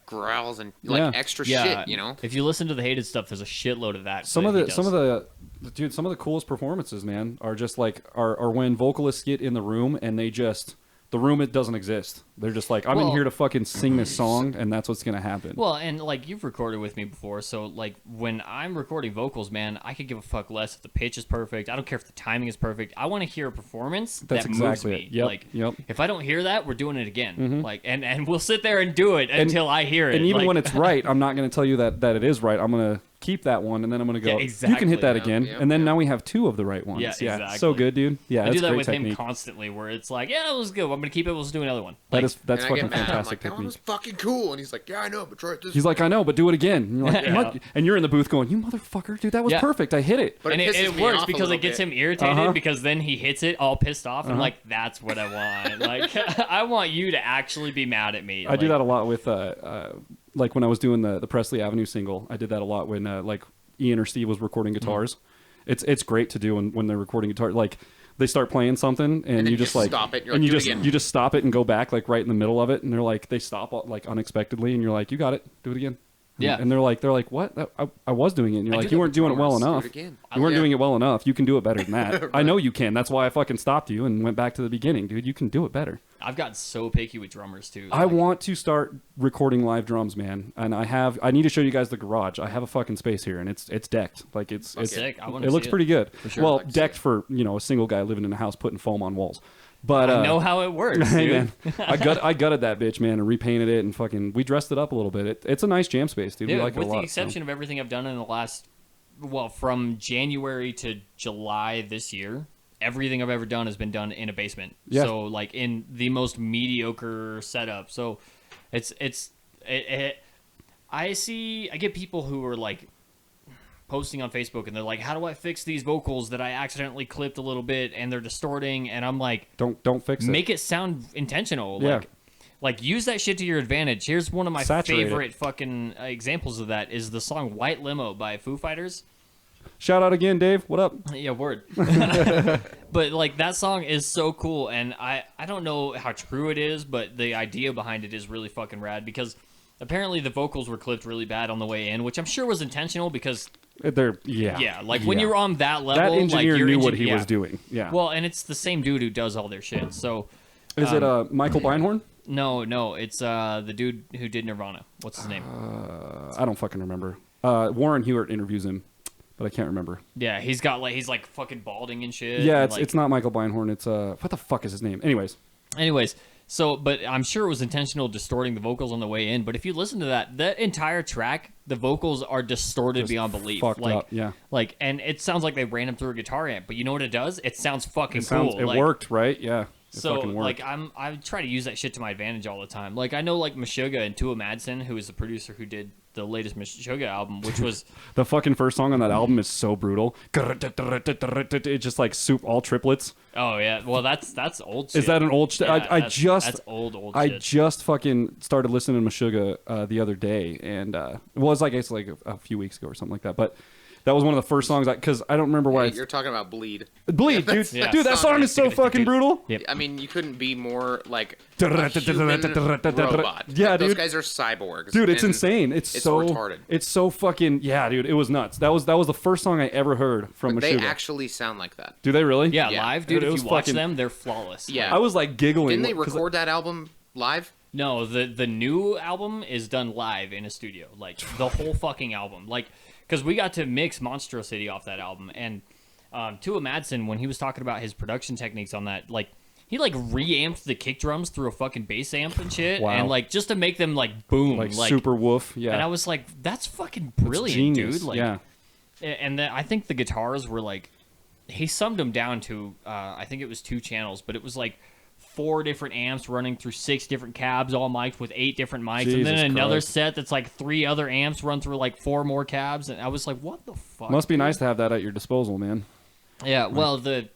growls and like Yeah. extra Yeah, shit, you know? If you listen to the hated stuff, there's a shitload of that. Some that of he the does. some of the coolest performances, man, are just like are when vocalists get in the room and they just the room it doesn't exist. They're just like I'm in Well- here to fucking sing this song and that's what's gonna happen. Well, and like you've recorded with me before, so like when I'm recording vocals, man, I could give a fuck less if the pitch is perfect. I don't care if the timing is perfect. I want to hear a performance That's that exactly moves me. it. Yep, Like, yep. if I don't hear that, we're doing it again. Like, and we'll sit there and do it until I hear it. and even Like- when it's right, I'm not gonna tell you that it is right. I'm gonna keep that one and then I'm gonna go. Yeah, You can exactly. hit that Yep, again, yep, and then yep. now we have 2 of the right ones. Yeah, so exactly. good, dude. Yeah, I that's do that great with him technique. constantly, where it's like, yeah, it was good. I'm gonna keep it. Let's do another one. That's Like, that's And I get fucking mad. I'm fantastic like, that one technique. was fucking cool. And he's like, yeah, I know, but try it this He's way. like, I know, but do it again. And you're like, Yeah. "What?" And you're in the booth going, you motherfucker, dude, that was Yeah. perfect. I hit it. But and it it, pisses it me works off a because little it gets bit. him irritated Uh-huh. because then he hits it all pissed off. And I'm like, that's what I want. Like, I want you to actually be mad at me. I do that a lot with, like when I was doing the Presley Avenue single. I did that a lot when, like Ian or Steve was recording guitars. It's great to do when they're recording guitar. Like they start playing something and then you you just just like stop it, you're and like, you "Do it again." you just stop it and go back like right in the middle of it, and they're like they stop like unexpectedly, and you're like, you got it, do it again. Yeah. And they're like, what? I was doing it. And you're I like, do you that weren't with doing it well drummers. Do it enough. again. You weren't Yeah. doing it well enough. You can do it better than that. I know you can. That's why I fucking stopped you and went back to the beginning, dude. You can do it better. I've gotten so picky with drummers too. I Like, want to start recording live drums, man. And I need to show you guys the garage. I have a fucking space here, and it's decked. Like it's sick. I wanna it looks see it. pretty good. For sure. Well, I'd like to see decked for a single guy living in a house putting foam on walls. But I know how it works, hey, dude. man, I gutted that bitch, man, and repainted it, and fucking we dressed it up a little bit. It's a nice jam space, dude. Dude, we like it a with lot. the exception of everything I've done in the last, from January to July this year, everything I've ever done has been done in a basement. Yeah. So like in the most mediocre setup. So I get people who are like posting on Facebook and they're like, how do I fix these vocals that I accidentally clipped a little bit and they're distorting? And I'm like, don't fix it. make it sound intentional. Yeah. Like use that shit to your advantage. Here's one of my Saturate it. favorite fucking examples of that is the song White Limo by Foo Fighters. Shout out again, Dave. What up? Yeah, word. But like that song is so cool, and I don't know how true it is, but the idea behind it is really fucking rad because apparently the vocals were clipped really bad on the way in, which I'm sure was intentional because when you're on that level, that engineer like, your knew what he was doing. Yeah. Well, and it's the same dude who does all their shit. So is it Michael Beinhorn? no, it's the dude who did Nirvana. What's his name? I don't fucking remember. Warren Hewart interviews him, but I can't remember. Yeah, he's like fucking balding and shit. Yeah, and, it's not Michael Beinhorn. It's what the fuck is his name? Anyways, so but I'm sure it was intentional distorting the vocals on the way in. But if you listen to that entire track, the vocals are distorted Just beyond belief. fucked like, up, yeah. Like, and it sounds like they ran them through a guitar amp. But you know what it does? It sounds fucking cool. It like, worked, right? Yeah. It So fucking worked. like I try to use that shit to my advantage all the time. Like I know like Meshuggah and Tua Madsen, who is the producer who did the latest Meshuggah album, which was the fucking first song on that album is so brutal. It's just like soup, all triplets. oh yeah, well that's old shit. Is that an old shit? Yeah, that's old I shit. just fucking started listening to Meshuggah the other day, and it was like it's like a few weeks ago or something like that. But that was one of the first songs because I don't remember why. Hey, you're talking about Bleed. Bleed, dude. Yeah. Dude, that song is so fucking brutal. Yep. I mean, you couldn't be more like a human robot. Yeah, Like, those dude. guys are cyborgs. Dude, it's and insane. It's so retarded. It's so fucking dude. It was nuts. That was the first song I ever heard from But they Meshuggah. actually sound like that. Do they really? Yeah, Yeah. live, dude. Dude, it If was you watch fucking- them, they're flawless. Yeah. I was like giggling. Didn't they 'cause record that album live? No, the new album is done live in a studio, like the whole fucking album, like because we got to mix Monstrosity off that album, and Tua Madsen, when he was talking about his production techniques on that, like he like reamped the kick drums through a fucking bass amp and shit, Wow. and like just to make them like boom, like super woof. Yeah. And I was like, that's fucking It's brilliant, genius. dude. Like, yeah. and then I think the guitars were like, he summed them down to, I think it was 2 channels, but it was like 4 different amps running through 6 different cabs, all mic'd with 8 different mics, and then Jesus another Christ. set that's like 3 other amps run through like 4 more cabs, and I was like, what the fuck? Must be nice to have that at your disposal, man. Yeah, well, the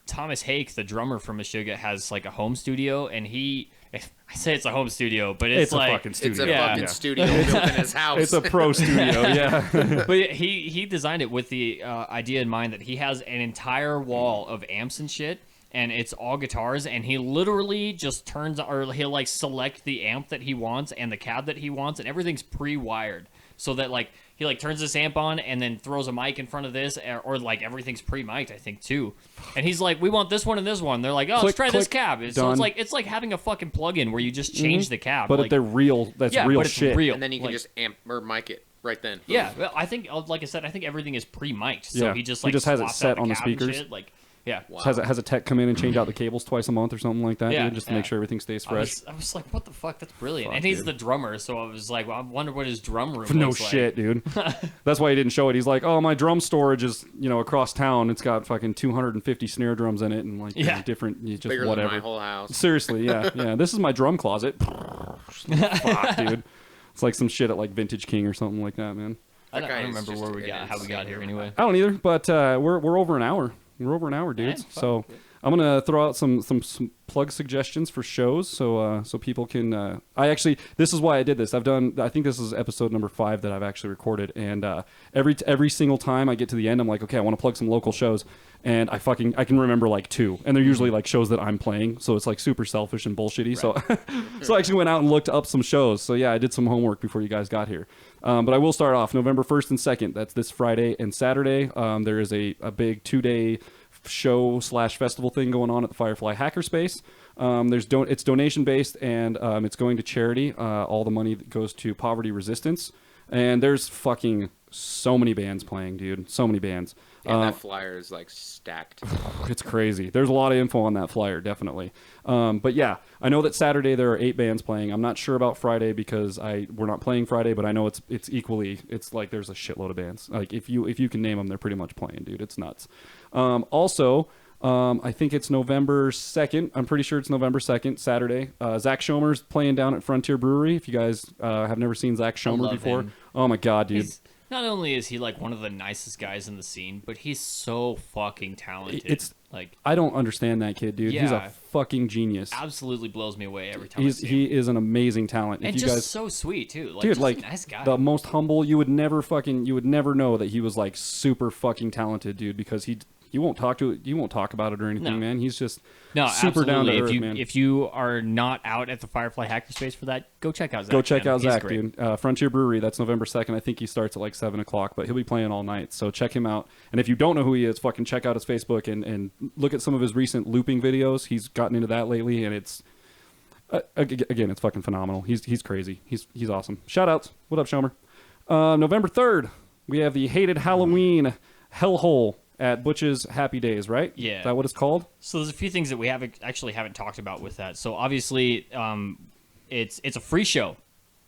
Thomas Hake, the drummer from Meshuggah, has like a home studio, and I say it's a home studio, but it's a like fucking It's studio. a Yeah. fucking studio built in his house. It's a pro studio. Yeah. But he designed it with the idea in mind that he has an entire wall of amps and shit, and it's all guitars, and he literally just he'll like select the amp that he wants and the cab that he wants, and everything's pre-wired, so that like he like turns this amp on and then throws a mic in front of this, or like everything's pre-mic'd, I think too. And he's like, we want this one and this one. They're like, oh, let's Click, try this click, cab. So done. it's like having a fucking plug-in where you just change the cab. But like, if they're real, that's yeah, real but it's shit. real. and then you can Like, just amp or mic it right then. yeah, well, I think, like I said, I think everything is pre-mic'd. So Yeah. he just He like just has it swaps set out on the cab and speakers. shit, like, yeah. Wow. Has a tech come in and change out the cables twice a month or something like that, Yeah, dude, just to make yeah. sure everything stays fresh. I was like, what the fuck? That's brilliant. Fuck, and he's dude. the drummer, so I was like, well, I wonder what his drum room No looks like. shit, dude. That's why he didn't show it. He's like, oh, my drum storage is, across town. It's got fucking 250 snare drums in it and like Yeah. different, just Bigger whatever. than my whole house. Seriously, yeah, yeah. This is my drum closet. Fuck, dude. It's like some shit at like Vintage King or something like that, man. I That don't guy is remember just where we an got how we got insane here human. anyway. I don't either, but we're over an hour. We're over an hour, dudes. fuck. So I'm gonna throw out some plug suggestions for shows, so people can. This is why I did this. I think this is episode number 5 that I've actually recorded, and every single time I get to the end, I'm like, okay, I want to plug some local shows, and I can remember like 2, and they're usually like shows that I'm playing, so it's like super selfish and bullshitty. Right. So I actually went out and looked up some shows. So yeah, I did some homework before you guys got here. But I will start off November 1st and 2nd. That's this Friday and Saturday. There is a big 2-day show / festival thing going on at the Firefly Hackerspace. It's donation based, and it's going to charity. All the money goes to poverty resistance, and there's fucking so many bands playing, dude. So many bands. Yeah, that flyer is like stacked. It's crazy. There's a lot of info on that flyer, definitely. But yeah, I know that Saturday there are 8 bands playing. I'm not sure about Friday because we're not playing Friday, but I know it's equally. It's like there's a shitload of bands. Like if you can name them, they're pretty much playing, dude. It's nuts. Also, I think it's November 2nd. I'm pretty sure it's November 2nd, Saturday. Zach Schomer's playing down at Frontier Brewery. If you guys have never seen Zach Schomer before, him. Oh my god, dude. Not only is he like one of the nicest guys in the scene, but he's so fucking talented. It's like I don't understand that kid, dude. He's a fucking genius. Absolutely blows me away every time I see him. He is an amazing talent. And just so sweet too. Like, dude, just like a nice guy. The most humble. You would never know that he was like super fucking talented, dude, because he won't talk about it or anything, man. He's just super down to earth, man. If you are not out at the Firefly Hackerspace for that, go check out Zach. Go check out He's Zach, great. dude. Frontier Brewery, that's November 2nd. I think he starts at like 7 o'clock, but he'll be playing all night. So check him out. And if you don't know who he is, fucking check out his Facebook and look at some of his recent looping videos. He's gotten into that lately, and it's again, it's fucking phenomenal. He's crazy. He's awesome. Shout outs. What up, Shomer? November 3rd, we have the hated Halloween Hellhole at Butch's Happy Days, right? Yeah. Is that what it's called? So there's a few things that we haven't talked about with that. So obviously, it's a free show.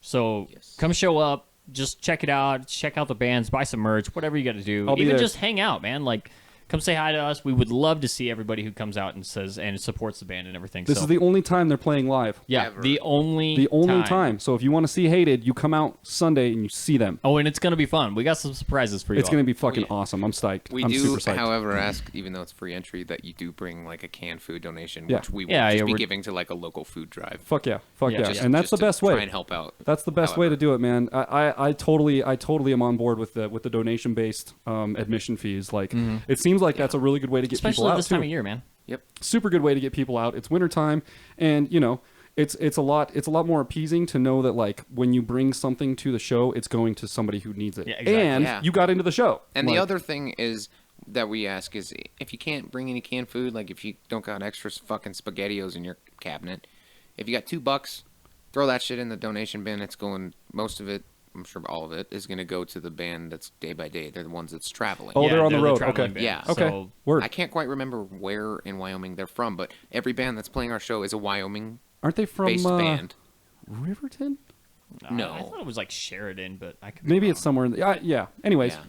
So come show up, just check it out, check out the bands, buy some merch, whatever you got to do. Even just hang out, man. Like, come say hi to us. We would love to see everybody who comes out and says and supports the band and everything. This is the only time they're playing live. Yeah, Ever. the only time. So if you want to see Hated, you come out Sunday and you see them. Oh, and it's gonna be fun. We got some surprises for you. It's gonna be fucking awesome. I'm psyched. We I'm do, super psyched. however, ask, even though it's free entry, that you do bring like a canned food donation, Yeah. which we will be we're giving to like a local food drive. Fuck yeah. Just- And that's the best way. Try and help out. That's the best way to do it, man. I totally am on board with the donation based admission fees. Like it seems like that's a really good way to get especially people out this time of year, man. Yep. Super good way to get people out. It's wintertime, and it's a lot more appeasing to know that like when you bring something to the show, it's going to somebody who needs it. Yeah, exactly. And Yeah. you got into the show. And Like, the other thing is that we ask is if you can't bring any canned food, like if you don't got extra fucking SpaghettiOs in your cabinet, if you got $2, throw that shit in the donation bin. It's going, most of it, I'm sure all of it, is going to go to the band that's day by day. They're the ones that's traveling. Oh, they're on the road. traveling Okay. band. Yeah. Okay. So, Word. I can't quite remember where in Wyoming they're from, but every band that's playing our show is a Wyoming-based Aren't they from band. Riverton? No. I thought it was like Sheridan, but I could be Maybe wrong. it's somewhere. Yeah. Anyways, Yeah.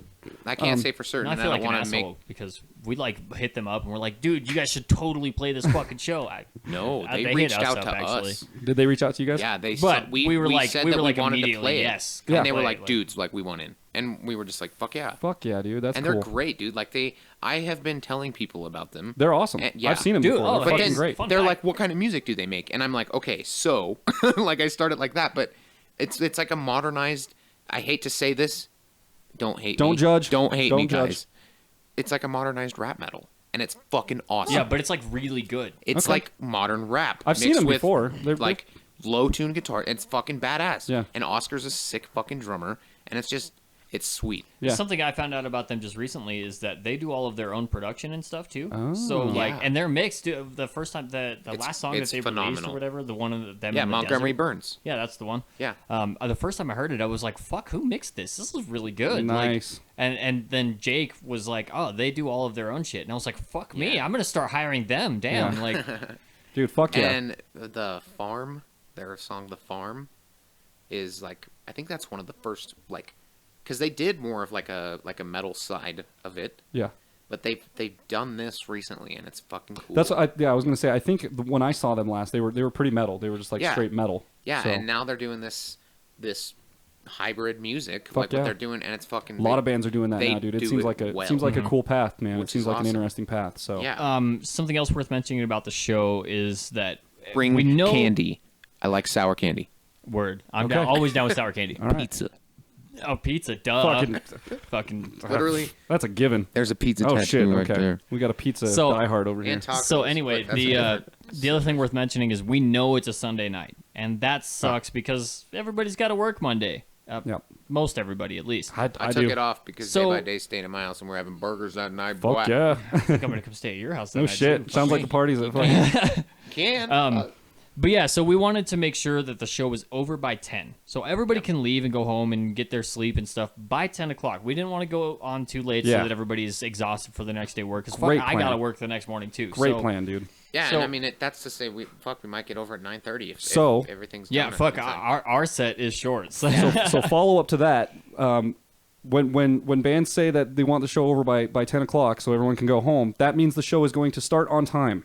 I can't say for certain. No, I and feel like don't an want to asshole make. because we like hit them up and we're like, dude, you guys should totally play this fucking show. No, they hit reached us out up, to actually. us. did they reach out to you guys? Yeah, they But said we were like, said we that were like wanted to immediately, play it. yes. And Yeah. they were Play like, it, dudes, like we want in. And we were just like, fuck yeah. Fuck yeah, dude. That's And cool. they're great, dude. Like I have been telling people about them. They're awesome. Yeah. I've seen them Dude, before. oh, They're But fucking then great. Fun they're fact. like, what kind of music do they make? And I'm like, okay, so like I started like that, but it's like a modernized. I hate to say this. Don't hate me. Don't judge. Don't hate Don't me, judge. guys. It's like a modernized rap metal, and it's fucking awesome. Yeah, but it's like really good. It's Okay. like modern rap. I've seen mixed them with, before. They're like low tune guitar. It's fucking badass. Yeah. And Oscar's a sick fucking drummer, and it's sweet. Yeah. Something I found out about them just recently is that they do all of their own production and stuff too. Oh. So like, Yeah. and they're mixed. The first time, the last song that it's they released phenomenal. or whatever, the one of them. Yeah, in the Montgomery desert. Burns. Yeah, that's the one. Yeah. The first time I heard it, I was like, "Fuck, who mixed this? This is really good." Nice. Like, and then Jake was like, "Oh, they do all of their own shit," and I was like, "Fuck me, Yeah. I'm gonna start hiring them." Damn, Yeah. like, Dude, fuck yeah. And the Farm, their song "The Farm," is like I think that's one of the first like, because they did more of like a metal side of it, Yeah. but they've done this recently and it's fucking cool. That's what I was gonna say. I think when I saw them last, they were pretty metal. They were just like Yeah. straight metal. Yeah, So- and now they're doing this hybrid music, Fuck like yeah. what they're doing, and it's fucking. A lot of bands are doing that they now, dude. It do seems it like a well. seems like a cool path, man. Which it seems is like an awesome. interesting path. So Yeah. Something else worth mentioning about the show is that Bring we know candy. I like sour candy. Word. I'm Okay. always down with sour candy. all right. Pizza. Oh, pizza, duh. Fucking. Literally, That's a given. there's a pizza Oh tattoo shit! right Okay, there. we got a pizza So- diehard over here. And tacos. So anyway, but that's different. the other thing worth mentioning is we know it's a Sunday night, and that sucks because everybody's got to work Monday. Yep. Most everybody, at least. I I took do. it off because So- day by day stayed at my house and we're having burgers that night. Fuck Boy, yeah! I think I'm gonna come stay at your house. that No night, shit. too. Sounds like the parties at fucking. Can. But yeah, so we wanted to make sure that the show was over by 10. So everybody can leave and go home and get their sleep and stuff by 10 o'clock. We didn't want to go on too late Yeah. so that everybody's exhausted for the next day work. Because Great I plan. got to work the next morning too. Great so, plan, dude. Yeah, So- and I mean, that's to say we might get over at 9:30 if So- everything's Yeah, done at fuck. 9:10. Our set is short. So, So follow up to that. When bands say that they want the show over by 10 o'clock so everyone can go home, that means the show is going to start on time.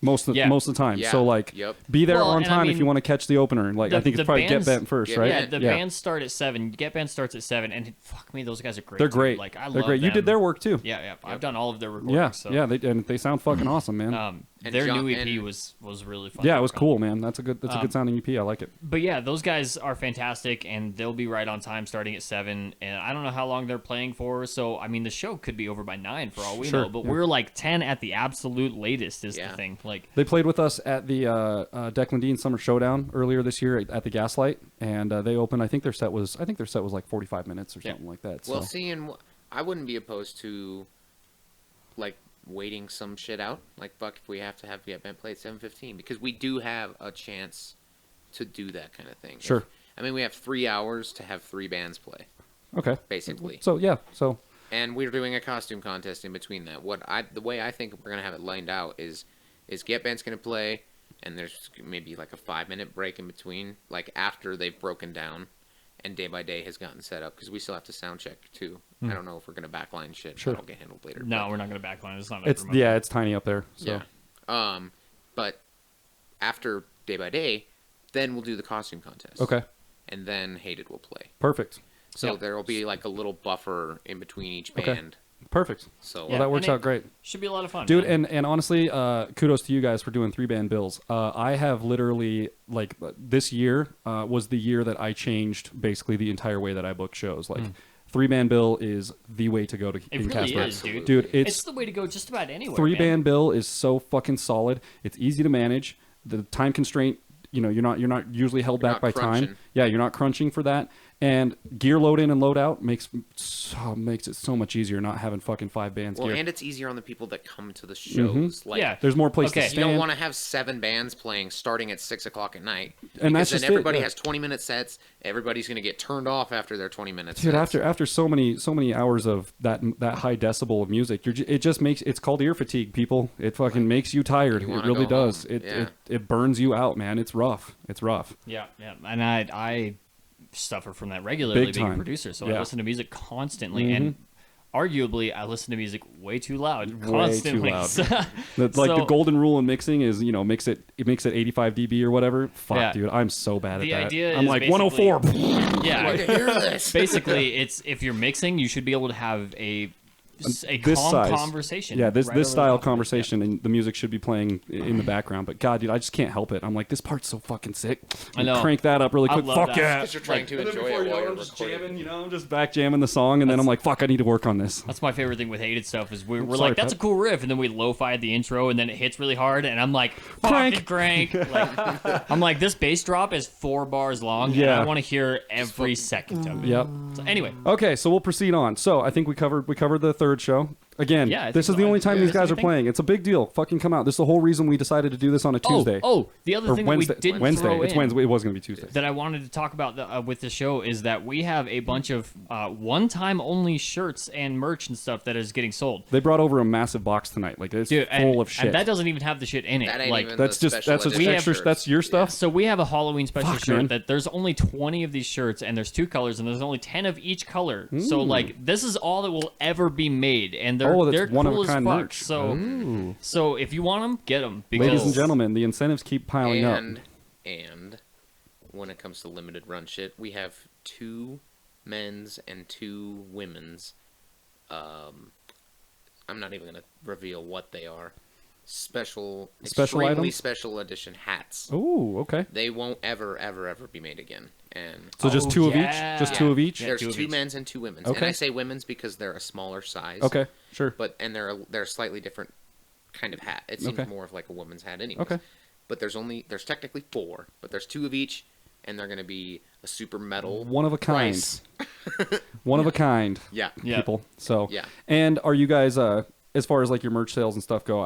Most of the time. Yeah. So like, Yep. be there Well, on and I time if mean, you want to catch the opener. Like I think it's probably Get Bent first, Get right? yeah, Bent. the bands start at 7. Get Band starts at 7, and fuck me, those guys are great. They're too. great. Like I They're love great. You them. did their work too. Yeah. I've done all of their recordings. Yeah, so. yeah. They sound fucking awesome, man. And Their John- new EP and- was really fun. yeah, to it was work on. cool, man. That's a good sounding EP. I like it. But yeah, those guys are fantastic, and they'll be right on time starting at 7. And I don't know how long they're playing for, so I mean, the show could be over by 9 for all we Sure, know. But yeah. we're like 10 at the absolute latest is Yeah. the thing. Like, They played with us at the Declan Dean Summer Showdown earlier this year at the Gaslight, and they opened. I think their set was like 45 minutes or Yeah. something like that. Well, so. seeing, I wouldn't be opposed to, like, waiting some shit out. Like, fuck, if we have to have Get Bent play at 7:15, because we do have a chance to do that kind of thing. Sure. I mean, we have 3 hours to have 3 bands play, Okay. basically. So yeah, so And we're doing a costume contest in between that. The way I think we're gonna have it lined out is Get Bent's gonna play, and there's maybe like a 5-minute break in between, like after they've broken down, and Day by Day has gotten set up because we still have to sound check too. I don't know if we're gonna backline shit. Sure. That'll get handled later. no, but- we're not going to backline. It's not. it's it's tiny up there. So yeah. But after Day by Day, then we'll do the costume contest. okay, And then Hated will play. perfect, So Yep. there will be like a little buffer in between each Okay. band. perfect. So Well, that works and out great. Should be a lot of fun, Dude, man. and honestly, kudos to you guys for doing 3-band bills. I have literally, like, this year was the year that I changed basically the entire way that I book shows. Like, 3-band bill is the way to go to It in really Casper. is, dude. Dude, It's it's the way to go just about anywhere. 3-band man. bill is so fucking solid. It's easy to manage. The time constraint, you're not usually held You're back not by time. crunching. Yeah, you're not crunching for that. And gear load in and load out makes it so much easier not having fucking 5 bands Well, gear. and it's easier on the people that come to the shows. Like, Yeah. There's more place Okay. to you stand. don't want to have 7 bands playing starting at 6 o'clock at night. And because that's just then it, everybody yeah. has 20-minute sets. Everybody's going to get turned off after their 20 minutes. Dude, after so many hours of that high decibel of music, it just makes it's called ear fatigue, people. It fucking makes you tired. You It wanna really go does. home. Yeah. It burns you out, man. It's rough. It's rough. Yeah. And I suffer from that regularly Big being a time. producer, so Yeah. I listen to music constantly, and arguably I listen to music way too loud, constantly. loud. So- The so- golden rule in mixing is mix it 85 dB or whatever. Fuck, Yeah. dude, I'm so bad The at that. idea I'm is like basically- 104. yeah. to hear this. Basically, it's if you're mixing, you should be able to have a This calm size. conversation. Yeah, this right over the style top of it. conversation, and the music should be playing in the background. But God, dude, I just can't help it. I'm like, this part's so fucking sick. I know. Crank that up really I quick. love Fuck that. yeah. Because you're trying to enjoy it while you're recording. I'm just back jamming the song, and then I'm like, fuck, I need to work on this. That's my favorite thing with hated stuff is we're Sorry, like, that's a Pep. cool riff, and then we lo-fi the intro, and then it hits really hard, and I'm like, fucking crank. Like, I'm like, this bass drop is 4 bars long, and Yeah. I want to hear every second of it. Yep. So anyway, Okay, so we'll proceed on. So I think we covered the third show. Again, Yeah, I this think is the so. only time Yeah, these that's guys are everything. playing. It's a big deal. Fucking come out. This is the whole reason we decided to do this on a Tuesday. the other or thing Wednesday. that we didn't Wednesday. throw It's in Wednesday. It was going to be Tuesday. that I wanted to talk about with the show is that we have a bunch of one-time only shirts and merch and stuff that is getting sold. They brought over a massive box tonight. Like it's Dude, full of shit. and that doesn't even have the shit in it. That ain't like, even that's the just special edition extra. shirts. That's your stuff. So we have a Halloween special Fuck, shirt man. that there's only 20 of these shirts and there's 2 colors and there's only 10 of each color. So like this is all that will ever be made and they're Oh, that's they're one of a cool as kind fuck. merch. So if you want them, get them because Ladies and gentlemen, the incentives keep piling up. And when it comes to limited run shit. We have 2 men's and 2 women's. I'm not even gonna reveal what they are. Extremely items? special edition hats. Oh, okay. They won't ever be made again. And So just 2 of each? Just 2 of each? Yeah, there's 2 of 2 each. men's and 2 women's. Okay. And I say women's because they're a smaller size. Okay, sure. But they're a slightly different kind of hat. It seems Okay. more of like a woman's hat anyways. Okay. But there's technically 4, but there's 2 of each, and they're gonna be a super metal One of a kind. price. One of a kind. Yeah. Yeah. People. So, Yeah. And are you guys, as far as like your merch sales and stuff go,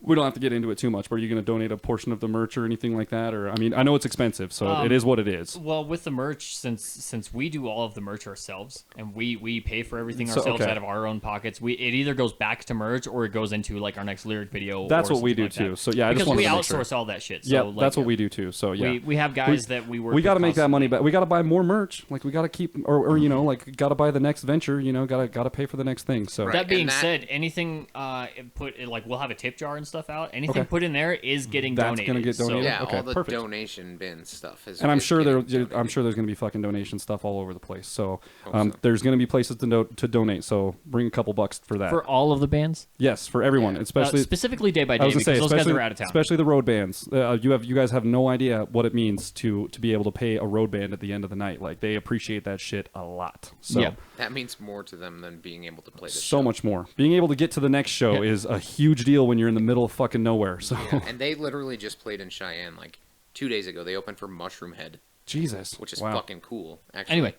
we don't have to get into it too much, but are you going to donate a portion of the merch or anything like that? Or, I mean, I know it's expensive, so it is what it is. Well, with the merch, since we do all of the merch ourselves and we pay for everything So, ourselves okay. out of our own pockets, it either goes back to merch or it goes into like our next lyric video. That's or what we something do like too. that. So yeah, I because just wanted we to make sure. outsource all that shit. So, Yeah, like, that's what we do too. So yeah, we have guys that we work. We got to with make that constantly. money back. We got to buy more merch. Like we got to keep, or you know, like got to buy the next venture. You know, got to pay for the next thing. So Right. That being and that- said, anything like we'll have a tip jar and stuff out. Anything put in there is getting That's donated. gonna get donated? Yeah, Okay, all the perfect. donation bin stuff is. and I'm is sure getting I'm donated. sure there's going to be fucking donation stuff all over the place. So, so. there's going to be places to donate. So bring a couple bucks for that. For all of the bands, Yes, for everyone, especially specifically Day by I Day was gonna because say, those guys especially, are out of town. especially the road bands. You guys have no idea what it means to be able to pay a road band at the end of the night. Like they appreciate that shit a lot. So Yeah. That means more to them than being able to play the so show. much more. Being able to get to the next show Yeah. is a huge deal when you're in the middle of fucking nowhere. So Yeah, and they literally just played in Cheyenne like 2 days ago. They opened for Mushroom Head, Jesus, which is wow. fucking cool. Actually. Anyway,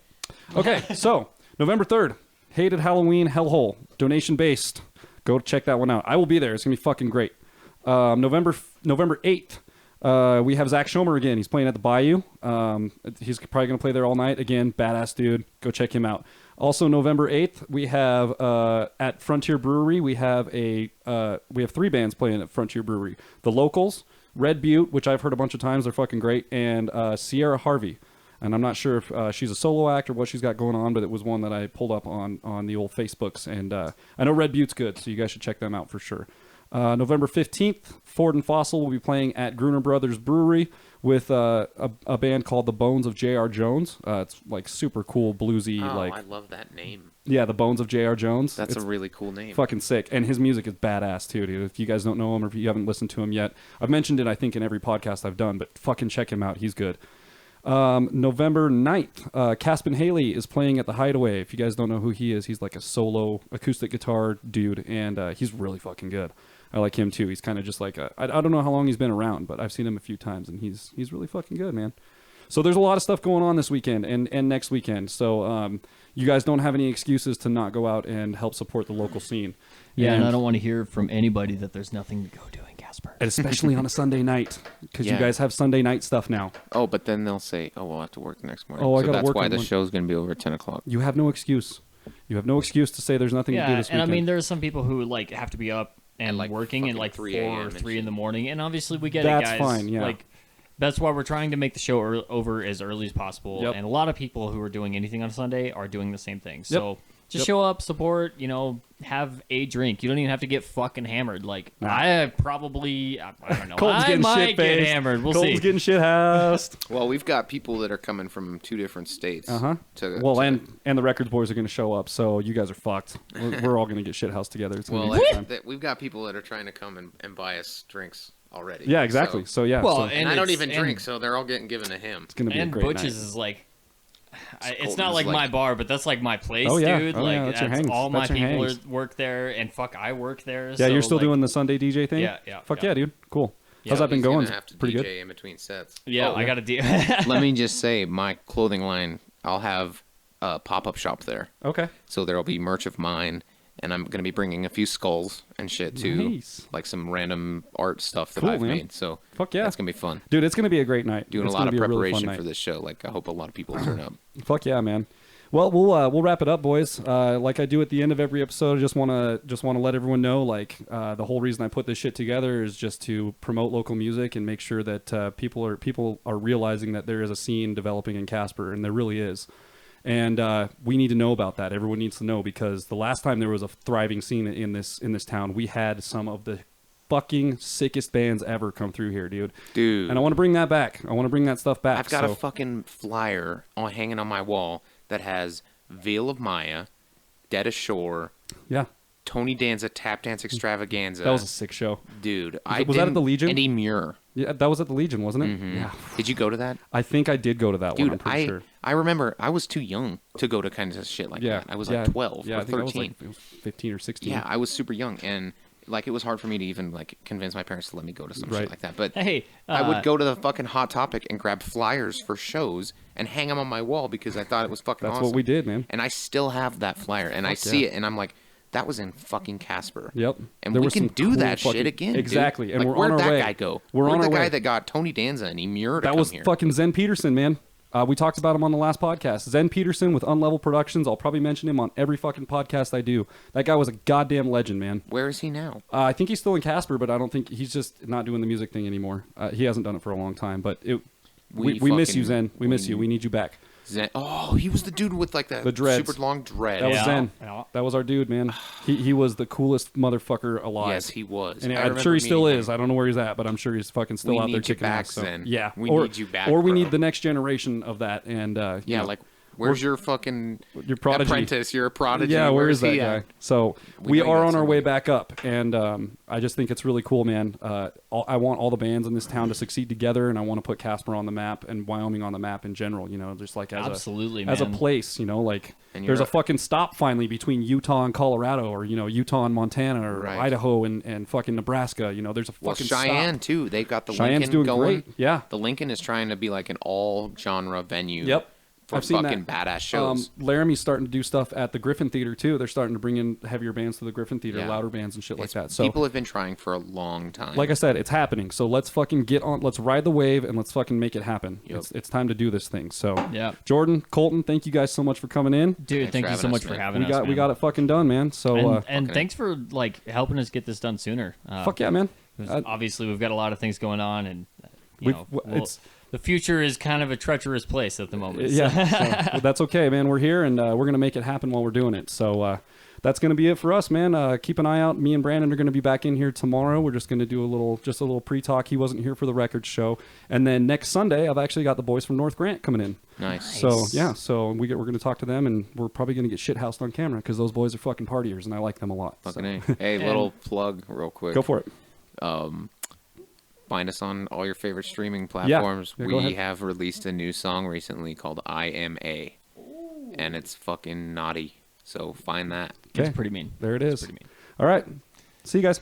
Okay, so November 3rd, Hated Halloween Hellhole, donation based. Go check that one out. I will be there. It's gonna be fucking great. November 8th, we have Zach Schomer again. He's playing at the Bayou. He's probably gonna play there all night. Again, badass dude. Go check him out. Also, November 8th, we have at Frontier Brewery. We have 3 bands playing at Frontier Brewery. The Locals, Red Butte, which I've heard a bunch of times. They're fucking great, and Sierra Harvey. And I'm not sure if she's a solo act or what she's got going on, but it was one that I pulled up on the old Facebooks. And I know Red Butte's good, so you guys should check them out for sure. November 15th, Ford and Fossil will be playing at Gruner Brothers Brewery with a band called The Bones of J.R. Jones. It's like super cool, bluesy, Oh, like I love that name. yeah, The Bones of J.R. Jones. That's It's a really cool name. fucking sick. And his music is badass too, dude. If you guys don't know him or if you haven't listened to him yet, I've mentioned it, I think, in every podcast I've done, but fucking check him out. He's good. November 9th, Casper Haley is playing at the Hideaway. If you guys don't know who he is, he's like a solo acoustic guitar dude, and he's really fucking good. I like him too. He's kind of just like I don't know how long he's been around, but I've seen him a few times, and he's really fucking good, man. So there's a lot of stuff going on this weekend and next weekend. So you guys don't have any excuses to not go out and help support the local scene. yeah, and I don't want to hear from anybody that there's nothing to go do in Casper. And especially on a Sunday night, because you Yeah. guys have Sunday night stuff now. Oh, but then they'll say, "Oh, we'll have to work the next morning." Oh, I so gotta that's work why on the one- show's going to be over at 10 o'clock. You have no excuse. You have no excuse to say there's nothing to do Yeah, this and weekend. I mean, there's some people who like have to be up and like, working fucking at like 3 4 a.m. or and 3 in shit. the morning, and obviously we get That's it, guys. fine, yeah. Like that's why we're trying to make the show over as early as possible. Yep. And a lot of people who are doing anything on Sunday are doing the same thing. So just Yep. show up, support. Have a drink. You don't even have to get fucking hammered. Like Nah. I probably, I don't know. Colton's I getting might shit get faced. hammered. We'll Colton's see. getting shit housed. Well, we've got people that are coming from 2 different states. Uh-huh. Well, and the Records boys are going to show up, so you guys are fucked. We're all going to get shit housed together. It's going to well, be a good time. we've got people that are trying to come and buy us drinks already. Yeah, exactly. So yeah, Well, so and And I don't it's- even and- drink, so they're all getting given to him. it's going to be a And great Butch's night. is like, it's Colton's not like like- my bar, but that's like my place, Oh, yeah. dude. Oh, like yeah, that's your hangs. all my That's your people hangs. work there, and fuck, I work there. Yeah, so, you're still like, doing the Sunday DJ thing? Yeah, yeah, Fuck yeah. yeah, dude. Cool. Yeah, How's that been He's going? gonna have to Pretty DJ good. in between sets. Yeah, Oh, I yeah. got to do. Let me just say, my clothing line, I'll have a pop-up shop there. Okay. So there'll be merch of mine, and I'm going to be bringing a few skulls and shit too. Nice. Like some random art stuff that Cool, I've man. made. So Fuck yeah. that's going to be fun. Dude, it's going to be a great night. Doing It's a lot gonna of be really fun preparation night. for this show. Like, I hope a lot of people turn up. Fuck yeah, man. Well, we'll wrap it up, boys. Like I do at the end of every episode, I just wanna let everyone know, like, the whole reason I put this shit together is just to promote local music and make sure that people are realizing that there is a scene developing in Casper, and there really is. And we need to know about that. Everyone needs to know, because the last time there was a thriving scene in this town, we had some of the fucking sickest bands ever come through here, dude. Dude. And I want to bring that back. I want to bring that stuff back. I've got a fucking flyer hanging on my wall that has Veil of Maya, Dead Ashore, yeah. Tony Danza Tap Dance Extravaganza. That was a sick show. Dude. Was that at the Legion? Eddie Muir. Yeah, that was at the Legion, wasn't it? Yeah. Did you go to that? I think I did go to that one. Dude, I'm pretty sure. I remember I was too young to go to kind of shit like Yeah. that. I was yeah. like 12 yeah, or I think 13. I was like it was 15 or 16. Yeah, I was super young, and like it was hard for me to even like convince my parents to let me go to some Right. shit like that. But Hey, I would go to the fucking Hot Topic and grab flyers for shows and hang them on my wall because I thought it was fucking That's awesome. what we did, man. And I still have that flyer, and I see it, and I'm like, that was in fucking Casper. Yep. And There we was can some do cool that fucking- shit again. Exactly, Dude. and Like, we're on where'd our that way. guy go? We're Where'd on the our guy way. that got Tony Danza and Emir to That come was here? fucking Zen Peterson, man. We talked about him on the last podcast. Zen Peterson with Unlevel Productions. I'll probably mention him on every fucking podcast I do. That guy was a goddamn legend, man. Where is he now? I think he's still in Casper, but I don't think he's just not doing the music thing anymore. He hasn't done it for a long time, but we miss you, Zen. We miss you. We need you back. Zen. Oh, he was the dude with like the dreads. super long dread. That was Yeah. Zen. Yeah. That was our dude, man. He was the coolest motherfucker alive. Yes, he was. And I I'm remember sure he still meeting is. him. I don't know where he's at, but I'm sure he's fucking still We out need there you kicking back, ass. So, Zen. yeah, We or, need you back, or we bro. need the next generation of that. And you know, Like, where's your fucking your prodigy apprentice? You're a prodigy. Yeah, where is that he guy? at? So We we know you are got on our way somebody. back up, and I just think it's really cool, man. I want all the bands in this town to succeed together, and I want to put Casper on the map and Wyoming on the map in general. You know, just like as Absolutely, as a man. place. You know, like And there's you're a fucking stop finally between Utah and Colorado, or you know, Utah and Montana, or Right. Idaho and fucking Nebraska. You know, there's a Well, fucking Cheyenne stop. too. They got the Cheyenne's Lincoln doing going. great. Yeah. The Lincoln is trying to be like an all genre venue. Yep. For I've seen fucking that. badass shows. Laramie's starting to do stuff at the Griffin Theater too. They're starting to bring in heavier bands to the Griffin Theater, Yeah. louder bands and shit like It's- that. So people have been trying for a long time. like I said, it's happening. So let's fucking get on. Let's ride the wave and let's fucking make it happen. Yep. It's time to do this thing. So Yeah. Jordan, Colton, thank you guys so much for coming in. Dude, Thanks thank for you so having much us, for man. having us. We man. got it fucking done, man. So And fucking thanks for like helping us get this done sooner. fuck yeah, man. 'Cause obviously, we've got a lot of things going on, and We've- know, it's- the future is kind of a treacherous place at the moment. Yeah, so, that's okay, man. We're here and we're gonna make it happen while we're doing it. So that's gonna be it for us, man. Keep an eye out. Me and Brandon are gonna be back in here tomorrow. We're just gonna do a little pre-talk. He wasn't here for the record show, and then next Sunday I've actually got the boys from North Grant coming in. nice. So yeah, so we're gonna talk to them, and we're probably gonna get shit housed on camera because those boys are fucking partiers, and I like them a lot. So. Fucking A. Hey, little plug real quick. Go for it. Find us on all your favorite streaming platforms. Yeah, go We ahead. have released a new song recently called I Am A. And it's fucking naughty. So find that. It's pretty mean. There it is. Pretty mean. All right, see you guys.